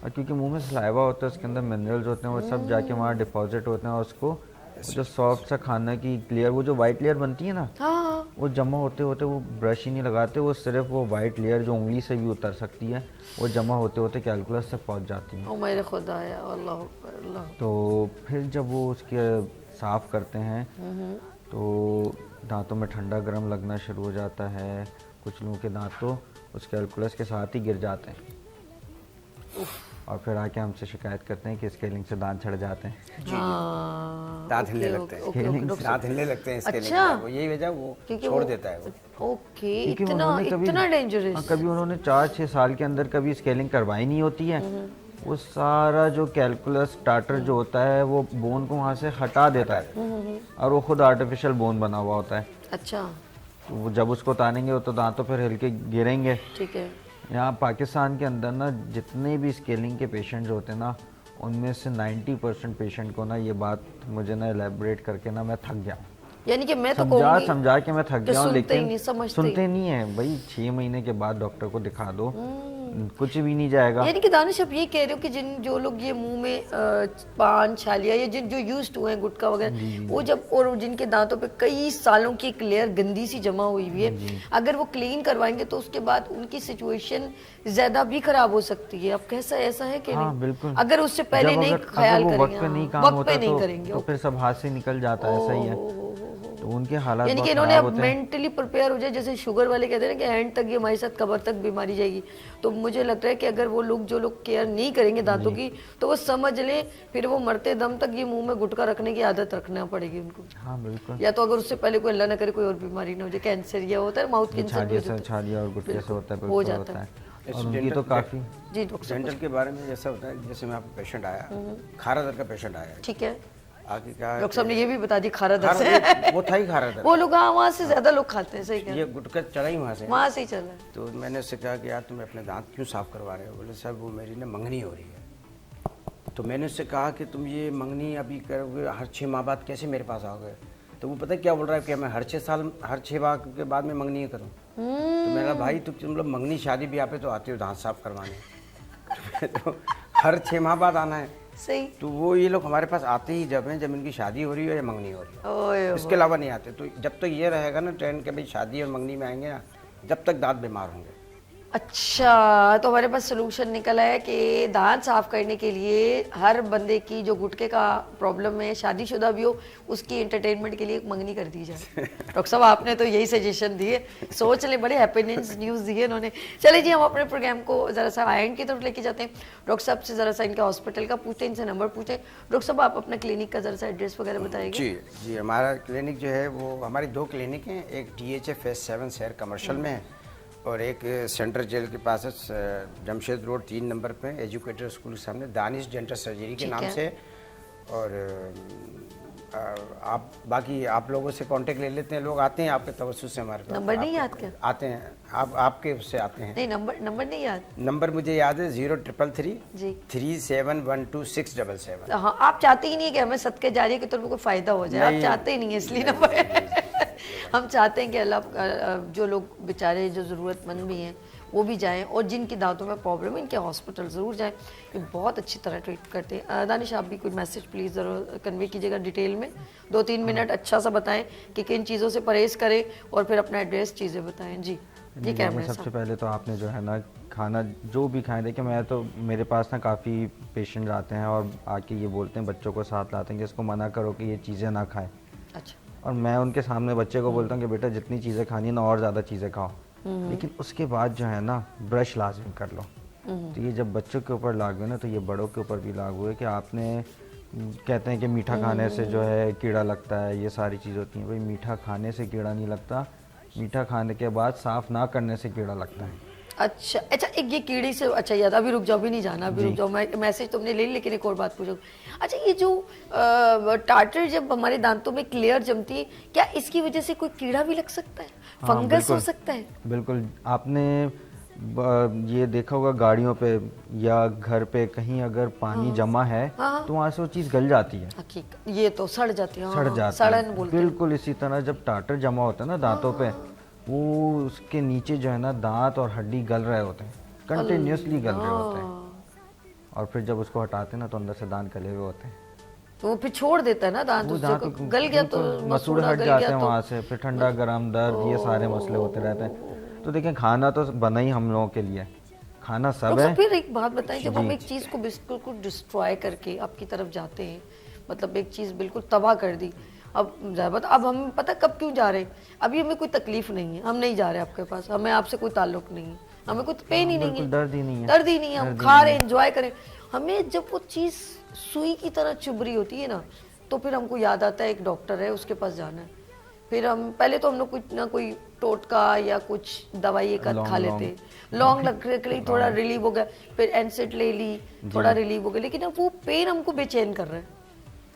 और क्योंकि मुंह में सलाइवा होता है उसके अंदर मिनरल्स होते हैं वो सब जाके वहाँ डिपॉजिट होते हैं और उसको जो सॉफ्ट सा खाना की लेयर, वो जो वाइट लेयर बनती है ना, हाँ, वो जमा होते होते वो ब्रश ही नहीं लगाते, वो सिर्फ वो वाइट लेयर जो उंगली से भी उतर सकती है वो जमा होते होते कैलकुलस तक पहुंच जाती है। ओ मेरे खुदाया, अल्लाह अकबर, अल्लाह। तो फिर जब वो उसके साफ़ करते हैं तो दांतों में ठंडा गर्म लगना शुरू हो जाता है, कुछ लोगों के दांत तो उस कैलकुलस के साथ ही गिर जाते हैं और फिर आके हमसे शिकायत करते हैं कि स्केलिंग से दांत छड़ जाते हैं। हाँ, दांत हिलने ओके, लगते हैं। ओके, ओके, डॉक्टर दांत हिलने लगते हैं इसके अच्छा। वो यही वजह वो क्योंकि छोड़ वो- देता है वो। ओके, क्योंकि इतना उन्होंने कभी इतना डेंजरस। कभी उन्होंने 4-6 साल के अंदर कभी स्केलिंग करवाई नहीं होती है, वो सारा जो कैलकुलस स्टार्टर जो होता है वो बोन को वहाँ से हटा देता है और वो खुद आर्टिफिशियल बोन बना हुआ होता है। अच्छा, तो वो जब उसको उतारेंगे तो दांत तो फिर हिल के गिरेंगे। ठीक है। यहाँ पाकिस्तान के अंदर ना जितने भी स्केलिंग के पेशेंट्स होते हैं ना उनमें से 90% पेशेंट को ना ये बात मुझे ना एलेबरेट करके ना मैं थक गया, यानी कि मैं तो समझा कहूंगी समझा के मैं थक कि गया हूँ, सुनते ही लेकिन नहीं, समझते सुनते नहीं है भाई। 6 महीने के बाद डॉक्टर को दिखा दो, कुछ भी नहीं जाएगा। यानी कि दानिश आप ये कह रहे हो कि जो लोग ये मुंह में पान छालिया या जो यूज्ड हुए हैं गुटखा वगैरह, वो जब और जिनके दांतों पे कई सालों की एक लेयर गंदी सी जमा हुई हुई है, अगर वो क्लीन करवाएंगे तो उसके बाद उनकी सिचुएशन ज्यादा भी खराब हो सकती है। अब कैसा ऐसा है कि हाँ नहीं? बिल्कुल। अगर उससे पहले जब नहीं अगर ख्याल वो करेंगे, वक्त पे नहीं हाँ, काम वक्त होता पे नहीं तो, करेंगे, तो फिर सब हाथ से निकल जाता है, ऐसा ही है। तो उनके हालात यानी कि बहुत इन्होंने खराब अब होते हैं। मेंटली प्रिपेयर हो जाए, जैसे शुगर वाले कहते हैं ना कि एंड तक ये हमारे साथ कब्र तक बीमारी जाएगी। तो मुझे लगता है कि अगर वो लोग जो लोग केयर नहीं करेंगे दांतों की तो वो समझ लें फिर वो मरते दम तक ये मुंह में गुटखा रखने की आदत रखना पड़ेगी उनको। हाँ बिल्कुल। या तो अगर उससे पहले कोई अल्लाह ना करे कोई और बीमारी ना हो जाए, कैंसर या होता है माउथ कैंसर भी हो जाता है। छालिया और गुटके से होता है, हो बिल्कुल जाता होता है। है। और उनकी तो काफ़ी जी डॉक्टर साहब, डेंटल के बारे में जैसा होता है, जैसे मैं आपको पेशेंट आया, खारा दर्द का पेशेंट आया, ठीक है। आके कहा डॉक्टर साहब ने ये भी बता दी खारा दर्द से वो था ही खारा दर्द, वो लोग हाँ वहाँ से ज्यादा लोग खाते हैं, सही कह ये गुटका चला ही वहाँ से। वहाँ से ही चल रहा है। तो मैंने उससे कहा कि यार तुम अपने दांत क्यों साफ करवा रहे हो? बोले साहब वो मेरी ना मंगनी हो रही है। तो मैंने उससे कहा कि तुम ये मंगनी अभी करोगे, हर 6 माह बाद कैसे मेरे पास आओगे? तो वो पता क्या बोल रहा है कि मैं हर 6 माह के बाद में मंगनी करूँ। तो मेरा भाई तुम लोग मंगनी शादी ब्याह पे तो आते हो दांत साफ करवाने तो हर 6 माह बाद आना है। सही। तो वो ये लोग हमारे पास आते ही जब हैं, जब इनकी शादी हो रही हो या मंगनी हो रही हो, ओए इसके अलावा नहीं आते। तो जब तक ये रहेगा ना ट्रेंड के भाई शादी और मंगनी में आएंगे ना, जब तक दांत बीमार होंगे। अच्छा, तो हमारे पास सोल्यूशन निकला है कि दांत साफ करने के लिए हर बंदे की जो गुटके का प्रॉब्लम है, शादीशुदा भी हो, उसकी एंटरटेनमेंट के लिए एक मंगनी कर दी जाए। डॉक्टर साहब आपने तो यही सजेशन दिए, सोच ले, बड़े हैप्पीनेस न्यूज़ दिए इन्होंने। चलिए जी, हम अपने प्रोग्राम को ज़रा सा आयन की तरफ लेके जाते हैं। डॉक्टर साहब से ज़रा सा इनके हॉस्पिटल का पूछते हैं, इनसे नंबर पूछते हैं। डॉक्टर साहब आप अपना क्लिनिक का ज़रा सा एड्रेस वगैरह बताएंगे? जी जी, हमारा क्लिनिक जो है वो हमारी 2 क्लिनिक हैं, एक THA फेस 7 शहर कमर्शियल में है और एक सेंट्रल जेल के पास है, जमशेद रोड 3 नंबर पे, एजुकेटर स्कूल के सामने, दानिश डेंटल सर्जरी के नाम से। और आप बाकी आप लोगों से कांटेक्ट ले लेते हैं, लोग आते हैं आपके तवज्जुह से हमारे पास। नंबर नहीं याद क्या? आते हैं, आपके उससे आते हैं। नहीं, नंबर नहीं याद। नंबर मुझे याद है 0333 जी 3712 हाँ, आप चाहते ही नहीं है कि हमें सदके जारी के तौर पर कोई फायदा हो जाए, आप चाहते ही नहीं है, इसलिए नंबर हम चाहते हैं कि अल्लाह जो लोग बेचारे जो ज़रूरतमंद भी हैं वो भी जाएं और जिनकी दांतों में प्रॉब्लम है इनके हॉस्पिटल ज़रूर जाएं, ये बहुत अच्छी तरह ट्रीट करते हैं। दानिश आप भी कुछ मैसेज प्लीज़ ज़रूर कन्वे कीजिएगा डिटेल में, 2-3 मिनट अच्छा सा बताएं कि किन चीज़ों से परहेज़ करें और फिर अपना एड्रेस चीज़ें बताएं। जी ये कैमरा सबसे पहले तो आपने जो है ना खाना जो भी खाएं, देखिए मैं तो मेरे पास ना काफ़ी पेशेंट आते हैं और आके ये बोलते हैं, बच्चों को साथ लाते हैं कि इसको मना करो कि ये चीज़ें ना खाएं। अच्छा, और मैं उनके सामने बच्चे को बोलता हूँ कि बेटा जितनी चीज़ें खानी है ना और ज़्यादा चीज़ें खाओ, लेकिन उसके बाद जो है ना ब्रश लाजमी कर लो। तो ये जब बच्चों के ऊपर लागू है ना तो ये बड़ों के ऊपर भी लागू है कि आपने कहते हैं कि मीठा खाने से जो है कीड़ा लगता है, ये सारी चीज़ होती हैं। भाई मीठा खाने से कीड़ा नहीं लगता, मीठा खाने के बाद साफ़ ना करने से कीड़ा लगता है। अच्छा अच्छा, एक ये कीड़ी से, अच्छा याद, अभी रुक जाओ, अभी नहीं जाना, अभी रुक जाओ, मैं मैसेज तुमने ले ली, लेकिन एक और बात पूछो। अच्छा, ये जो टार्टर जब हमारे दांतों में क्लियर जमती है, क्या इसकी वजह से कोई कीड़ा भी लग सकता है, हाँ, फंगस हो बिल्कुल। सकता है? बिल्कुल, आपने ये देखा होगा गाड़ियों पे या घर पे कहीं अगर पानी जमा है हाँ। तो वहाँ से वो चीज़ गल जाती है, हकीकत ये तो सड़ जाती है, सड़ हाँ, जाती सड़न है। बोलते हैं। बिल्कुल इसी तरह जब टाटर जमा होता है ना दांतों पे, वो उसके नीचे जो है ना दांत और हड्डी गल रहे होते हैं, कंटिन्यूसली गल रहे होते हैं, और फिर जब उसको हटाते हैं ना तो अंदर से दांत गले हुए होते हैं। तो वो फिर छोड़ देता है ना दांत, वो उस दांत जगह गल गया तो बिल्कुल मसूड़े मसूड़ा हट गल जाते गया हैं तो वहाँ से, फिर ठंडा गरम दर्द ये सारे मसले होते रहते हैं। तो देखें खाना तो बना ही हम लोगों के लिए, खाना सब डॉक्टर है। साहब, फिर एक बात बताएं, जब हम जी। एक चीज़ को बिल्कुल डिस्ट्रॉय करके आपकी तरफ जाते हैं, मतलब एक चीज़ बिल्कुल तबाह कर दी, अब ज़ाहिर अब हम पता कब क्यों जा रहे हैं, अभी हमें कोई तकलीफ नहीं है, हम नहीं जा रहे आपके पास, हमें आपसे कोई ताल्लुक नहीं है, हमें कोई पेन ही नहीं है, बिल्कुल दर्द ही नहीं है, दर्द ही नहीं है, हम खा रहे हैं, एंजॉय करें। हमें जब वो चीज़ सुई की तरह चुभ रही होती है ना, तो फिर हमको याद आता है एक डॉक्टर है, उसके पास जाना है। फिर हम पहले तो हम लोग कुछ ना कोई टोटका या कुछ दवाई एक आध खा लेते, लौंग लग रही, थोड़ा रिलीव हो गया, फिर एनसेट ले ली, थोड़ा रिलीव हो गया, लेकिन अब वो पेन हमको बेचैन कर रहा है,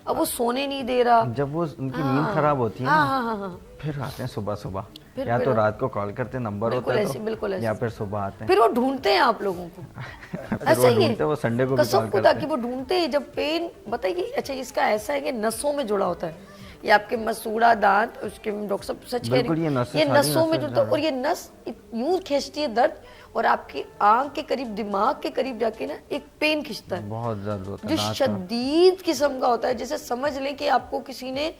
अब वो सोने नहीं दे रहा। जब वो उनकी नींद खराब होती है हाँ ना, हाँ हाँ हाँ, फिर आते हैं सुबह सुबह, फिर- या फिर- तो रात को कॉल करते नंबर होता है तो, बिल्कुल ऐसे, या फिर सुबह आते हैं। फिर वो ढूंढते हैं आप लोगों को, फिर ऐसा वो ही है, ढूंढते हैं, वो संडे को भी कसम कॉल खुदा करते कि वो ढूंढते हैं जब पेन, बताइए। अच्छा, इसका ऐसा है कि नसों में जुड़ा होता है, ये आपके मसूड़ा दांत, उसके डॉक्टर साहब सच कह बिल्कुल, रही ये हूँ, नसें ये सारी नसों में नसें जुड़ता है, और ये नस यूं खींचती है दर्द, और आपकी आंख के करीब, दिमाग के करीब जाके ना एक पेन खींचता है, बहुत दर्द होता जो है दांत का। शदीद किस्म का होता है, जैसे समझ लें कि आपको किसी ने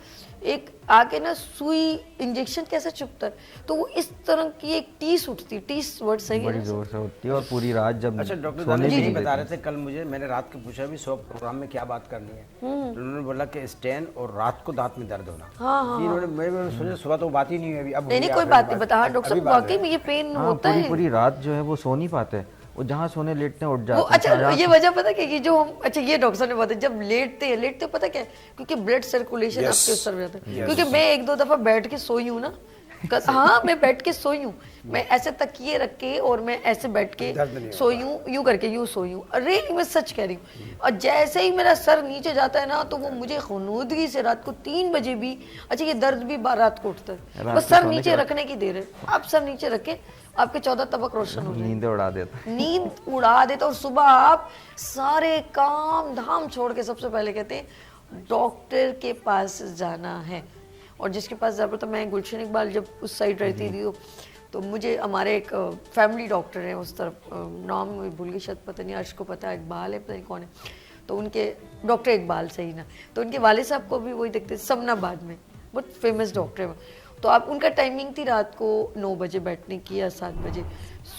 एक आके ना सुई इंजेक्शन कैसे चुभता है, तो वो इस तरह की एक टीस उठती है, टीस वर्ड सही है बड़ी ना? जोर से होती है, और पूरी रात जब अच्छा डॉक्टर सोने दानिश भी जी नहीं बता देती। रहे थे कल मुझे, मैंने रात को पूछा भी 100 प्रोग्राम में क्या बात करनी है, तो उन्होंने बोला कि स्टेन और रात को दांत में दर्द होना। हाँ, इन्होंने मैं सोचा सुबह तो बात ही नहीं हुई अभी, अब नहीं हुई नहीं, कोई आपने बात नहीं, बता, हाँ डॉक्टर अभी साहब, बात वाकई है। में ये पेन हाँ, होता है। पूरी रात जो है वो सो नहीं पाते, वो जहाँ सोने लेटते हैं उठ वो जाते हैं। अच्छा, ये वजह पता क्या, ये जो हम, अच्छा ये डॉक्टर साहब ने बताया, जब लेटते हैं पता क्या है, क्योंकि ब्लड सर्कुलेशन Yes. आपके उस तरफ जाता है, क्योंकि मैं एक दो दफा बैठ के सोई हूँ ना, हाँ मैं बैठ के सोई हूँ, मैं ऐसे तकिए रख के और मैं ऐसे बैठ के दर्द नहीं सोई हूँ, यूं करके यूं सोई हूँ, अरे मैं सच कह रही हूँ, और जैसे ही मेरा सर नीचे जाता है ना, तो वो मुझे खुनूदगी से रात को 3 बजे भी, अच्छा ये दर्द भी रात को उठता है, रात बस को सर सोने नीचे के बाद- रखने की देर है, आप सर नीचे रखे, आपके 14 तबक रोशन हो जाए, नींद उड़ा देता है। नींद उड़ा देता, और सुबह आप सारे काम धाम छोड़ के सबसे पहले कहते हैं डॉक्टर के पास जाना है। और जिसके पास ज़्यादा, मैं गुलशन इकबाल जब उस साइड रहती थी तो मुझे हमारे एक फैमिली डॉक्टर हैं उस तरफ, नाम भूल गई शायद, पता नहीं अर्श को पता है, इकबाल है, पता नहीं कौन है, तो उनके डॉक्टर इकबाल सही ना, तो उनके वाले साहब को भी वही देखते, समनाबाद में बहुत फेमस डॉक्टर है, तो आप उनका टाइमिंग थी रात को 9 बजे बैठने की या 7 बजे।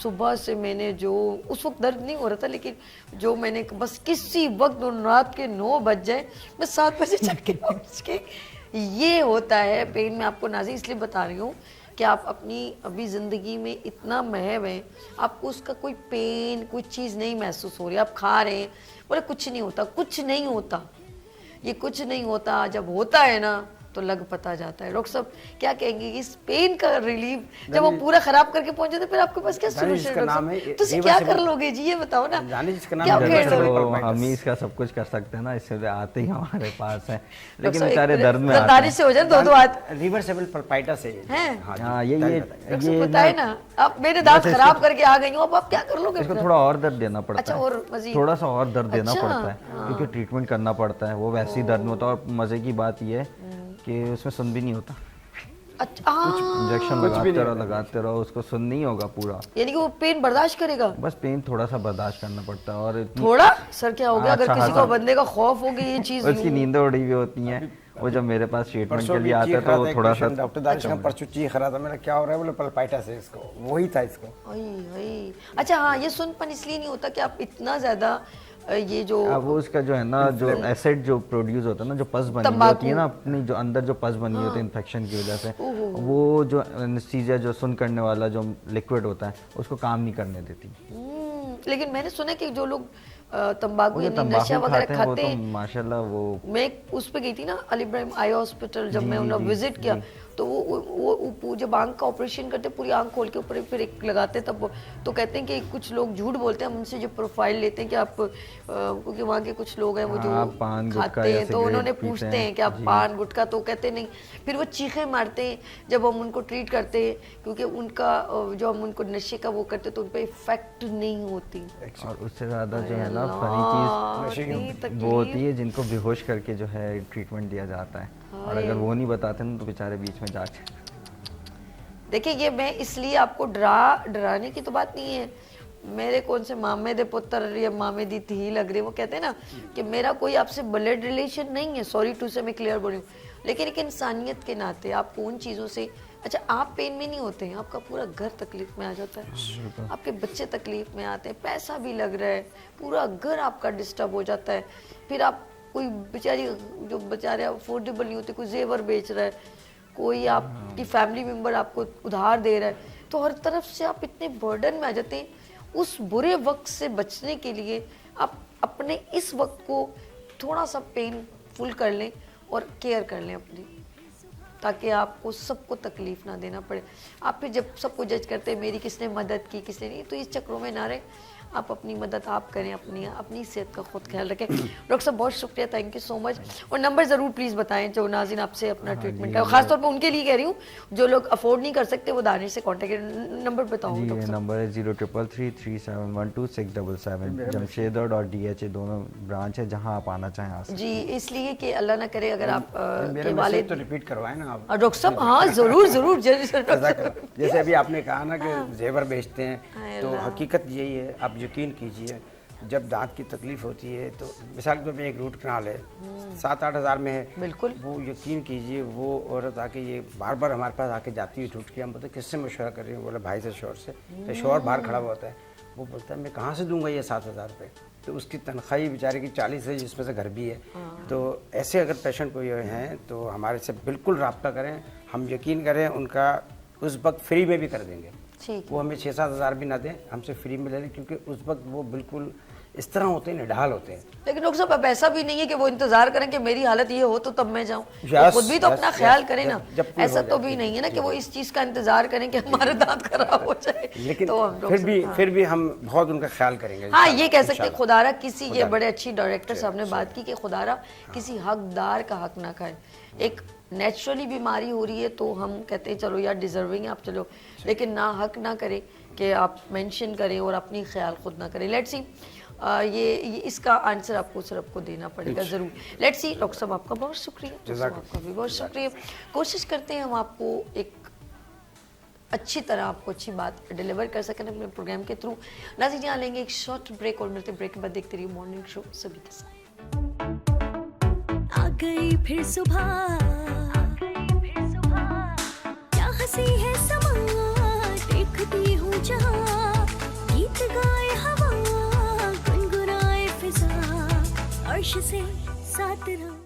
सुबह से मैंने जो, उस वक्त दर्द नहीं हो रहा था, लेकिन जो मैंने बस किसी वक्त रात के 9 बज जाए, मैं 7 बजे चल के उठ के, ये होता है पेन। में आपको नाज़ी इसलिए बता रही हूँ कि आप अपनी अभी ज़िंदगी में इतना महव हैं, आपको उसका कोई पेन, कोई चीज़ नहीं महसूस हो रही, आप खा रहे हैं, बोले कुछ नहीं होता, कुछ नहीं होता, ये कुछ नहीं होता, जब होता है ना तो लग पता जाता है। डॉक्टर साहब क्या कहेंगे, इस पेन का रिलीफ जब वो पूरा खराब करके पहुंच जाते, फिर आपके पास क्या जानिए, सोल्यूशन इसका है? नाम है तो क्या कर reversible- लोगे जी, ये बताओ ना, जानिए, जिसका नाम क्या है खेल reversible रहे हो? तो pulpitis। हम ही इसका सब कुछ कर सकते हैं ना, इससे आते ही हमारे पास है, डॉक्टर लेकिन साहब, बेचारे एक दर्द में आते जरदारी हैं। से हो जाए दो हाथ, रिवर्सेबल पल्पाइटिस है ये। हैं? हाँ जी, हाँ, बताइए, बताइए। डॉक्टर साहब बताए ना, आप मेरे दांत बस खराब करके आ गई हो, अब आप क्या कर लोगे? इसको थोड़ा और दर्द देना पड़ता अच्छा, है, और मजीद? थोड़ा सा और दर्द देना अच्छा, पड़ता है, क्योंकि ट्रीटमेंट करना पड़ता है, वो वैसे ही दर्द में होता है। और मज़े की बात ये है कि उसमें सुन भी नहीं होता, अच्छा, हाँ, इंजेक्शन लगाते रहो, उसको सुन नहीं होगा पूरा, यानी कि वो पेन बर्दाश्त करेगा बस पेन थोड़ा सा बर्दाश्त करना पड़ता है। और इतनी थोड़ा, सर क्या हो गया, अगर अच्छा किसी खासा। को बंदे का खौफ हो गई ये चीज, उसकी नींदें उड़ी हुई होती हैं, वो जब मेरे पास ट्रीटमेंट परसों के भी लिए आता है चीख रहा तो था एक थोड़ा सा पेशेंट, डॉक्टर दानिश का परसों चीख रहा था, मैंने क्या हो रहा है, बोले पल्पाइटिस है इसको, वही था इसको। अच्छा हाँ, ये सुनपन इसलिए नहीं होता कि आप इतना ज्यादा ये जो अब वो उसका जो है ना, जो एसिड जो प्रोड्यूस होता है ना, जो पस बनी हुई तंबाकू। होती है ना अपनी, जो अंदर जो पस बनी होती है इन्फेक्शन की वजह से, वो जो एनेस्थीसिया जो सुन करने वाला जो लिक्विड होता है उसको काम नहीं करने देती। लेकिन मैंने सुना कि जो लोग तंबाकू वो जो यानी नशा तंबाकू वगैरह खाते हैं वो खाते तो हैं, माशाल्लाह वो मैं उस पे गई थी ना, अली इब्राहिम आई हॉस्पिटल, जब मैं उन्हें विजिट किया तो वो जब आंख का ऑपरेशन करते पूरी आंख खोल के ऊपर फिर एक लगाते तब तो कहते हैं कि कुछ लोग झूठ बोलते हैं, हम उनसे जो प्रोफाइल लेते हैं कि आप क्योंकि वहाँ के कुछ लोग हैं वो जो हाँ, पान गुटखा खाते या हैं तो सिगरेट उन्होंने पीते पूछते हैं। हैं कि आप जी। पान गुटखा, तो कहते नहीं, फिर वो चीखें मारते हैं जब हम उनको ट्रीट करते हैं क्योंकि उनका जो हम उनको नशे का वो करते तो उन पर इफेक्ट नहीं होती। और उससे ज़्यादा जो है ना अल्लाह, फनी चीज़ इतनी वो होती तकलीफ। है जिनको बेहोश करके जो है ट्रीटमेंट दिया जाता है, और अगर वो नहीं बताते ना तो बेचारे बीच में जाके। देखिए ये मैं इसलिए आपको डराने की तो बात नहीं है, मेरे कौन से मामे दे पुत्र या मामे दी थी लग रही, वो कहते हैं ना कि मेरा कोई आपसे ब्लड रिलेशन नहीं है, सॉरी टू से मैं क्लियर बोल रही हूँ, लेकिन एक इंसानियत के नाते आपको उन चीज़ों से, अच्छा आप पेन में नहीं होते हैं, आपका पूरा घर तकलीफ में आ जाता है, आपके बच्चे तकलीफ में आते हैं, पैसा भी लग रहा है, पूरा घर आपका डिस्टर्ब हो जाता है, फिर आप कोई बेचारी जो बेचारे अफोर्डेबल नहीं होते, कोई जेवर बेच रहा है, कोई आपकी फैमिली मेम्बर आपको उधार दे रहा है, तो हर तरफ से आप इतने बर्डन में आ जाते हैं। उस बुरे वक्त से बचने के लिए आप अपने इस वक्त को थोड़ा सा पेनफुल कर लें और केयर कर लें अपनी, ताकि आपको सबको तकलीफ ना देना पड़े। आप फिर जब सबको जज करते हैं मेरी किसने मदद की किसने नहीं, तो इस चक्रों में ना रहें, आप अपनी मदद आप करें, अपनी सेहत का खुद ख्याल रखें। डॉक्टर साहब बहुत शुक्रिया, थैंक यू सो मच। और नंबर ज़रूर प्लीज़ बताएं जो नाज़रीन आपसे अपना ट्रीटमेंट का, खासतौर पर उनके लिए कह रही हूँ जो लोग अफोर्ड नहीं कर सकते, वो दानिश से कॉन्टेक्ट नंबर बताऊँ जी, डॉक्टर साहब। नंबर है 0333712677। जमशेदगढ़ और DHA दोनों ब्रांच है जहां आप आना चाहें आ सकते जी, इसलिए कि अल्लाह ना करे अगर आप मेरे के मैसेज वाले तो रिपीट करवाए ना आप। डॉक्टर साहब, हाँ ज़रूर ज़रूर जैसे अभी आपने कहा ना कि जेवर बेचते हैं, हाय तो अल्लाह। हकीकत यही है, आप यकीन कीजिए जब दांत की तकलीफ होती है तो मिसाल के तौर पर एक रूट कनाल है 7-8 हज़ार में है, बिल्कुल। वो यकीन कीजिए वो औरत आके ये बार बार हमारे पास आके जाती हुई टूट के, हम बोलते किससे मशवरा कर रही हूँ, बोला भाई से शोर से, तो शोर बाहर खड़ा हुआ होता है, वो बोलता है मैं कहाँ से दूंगा ये 7,000 रुपये, तो उसकी तनख्वाही बेचारे की 40 है जिसमें से घर भी है। तो ऐसे अगर पेशेंट कोई हैं तो हमारे से बिल्कुल रब्ता करें, हम यकीन करें उनका उस वक्त फ्री में भी कर देंगे, ठीक वो हमें 6-7 हज़ार भी ना दें, हमसे फ्री में ले लें, क्योंकि उस वक्त वो बिल्कुल इस तरह होते हैं, निढाल होते हैं। लेकिन डॉक्टर साहब अब ऐसा भी नहीं है कि वो इंतजार करें कि मेरी हालत ये हो तो तब मैं जाऊं, Yes, खुद भी तो yes, अपना yes, ख्याल करें ना, जब कोई ऐसा हो तो जाए, भी नहीं है ना कि जी, वो इस चीज का इंतजार करें कि हमारे दांत खराब हो जाए, लेकिन तो हम डॉक्टर फिर भी हम बहुत उनका ख्याल करेंगे। हाँ, ये कह सकते हैं इंशाल्लाह। खुदारा किसी, ये बड़े अच्छी डायरेक्टर साहब ने बात की कि खुदारा किसी हकदार का हक ना खाए। एक नेचुरली बीमारी हो रही है तो हम कहते हैं चलो यार डिजर्विंग है आप चलो, लेकिन ना हक ना करें कि आप मेंशन करें और अपनी ख्याल खुद ना करें। लेट्स सी ये इसका आंसर आपको सिर्फ को देना पड़ेगा ज़रूर। लेट्स सी डॉक्टर साहब आपका बहुत शुक्रिया, डॉक्टर साहब आपका भी बहुत शुक्रिया। कोशिश करते हैं हम आपको एक अच्छी तरह आपको अच्छी बात डिलीवर कर सकें अपने प्रोग्राम के थ्रू। नाज़रीन यहाँ लेंगे एक शॉर्ट ब्रेक और मिलते ब्रेक के बाद देखते रहिए मॉर्निंग शो सभी के साथ। आ गई फिर सुबह, क्या हंसी है समा, देखती हूँ जहाँ, गीत गाए हवा, गुनगुनाए फिजा, अर्श से साथ रहूं।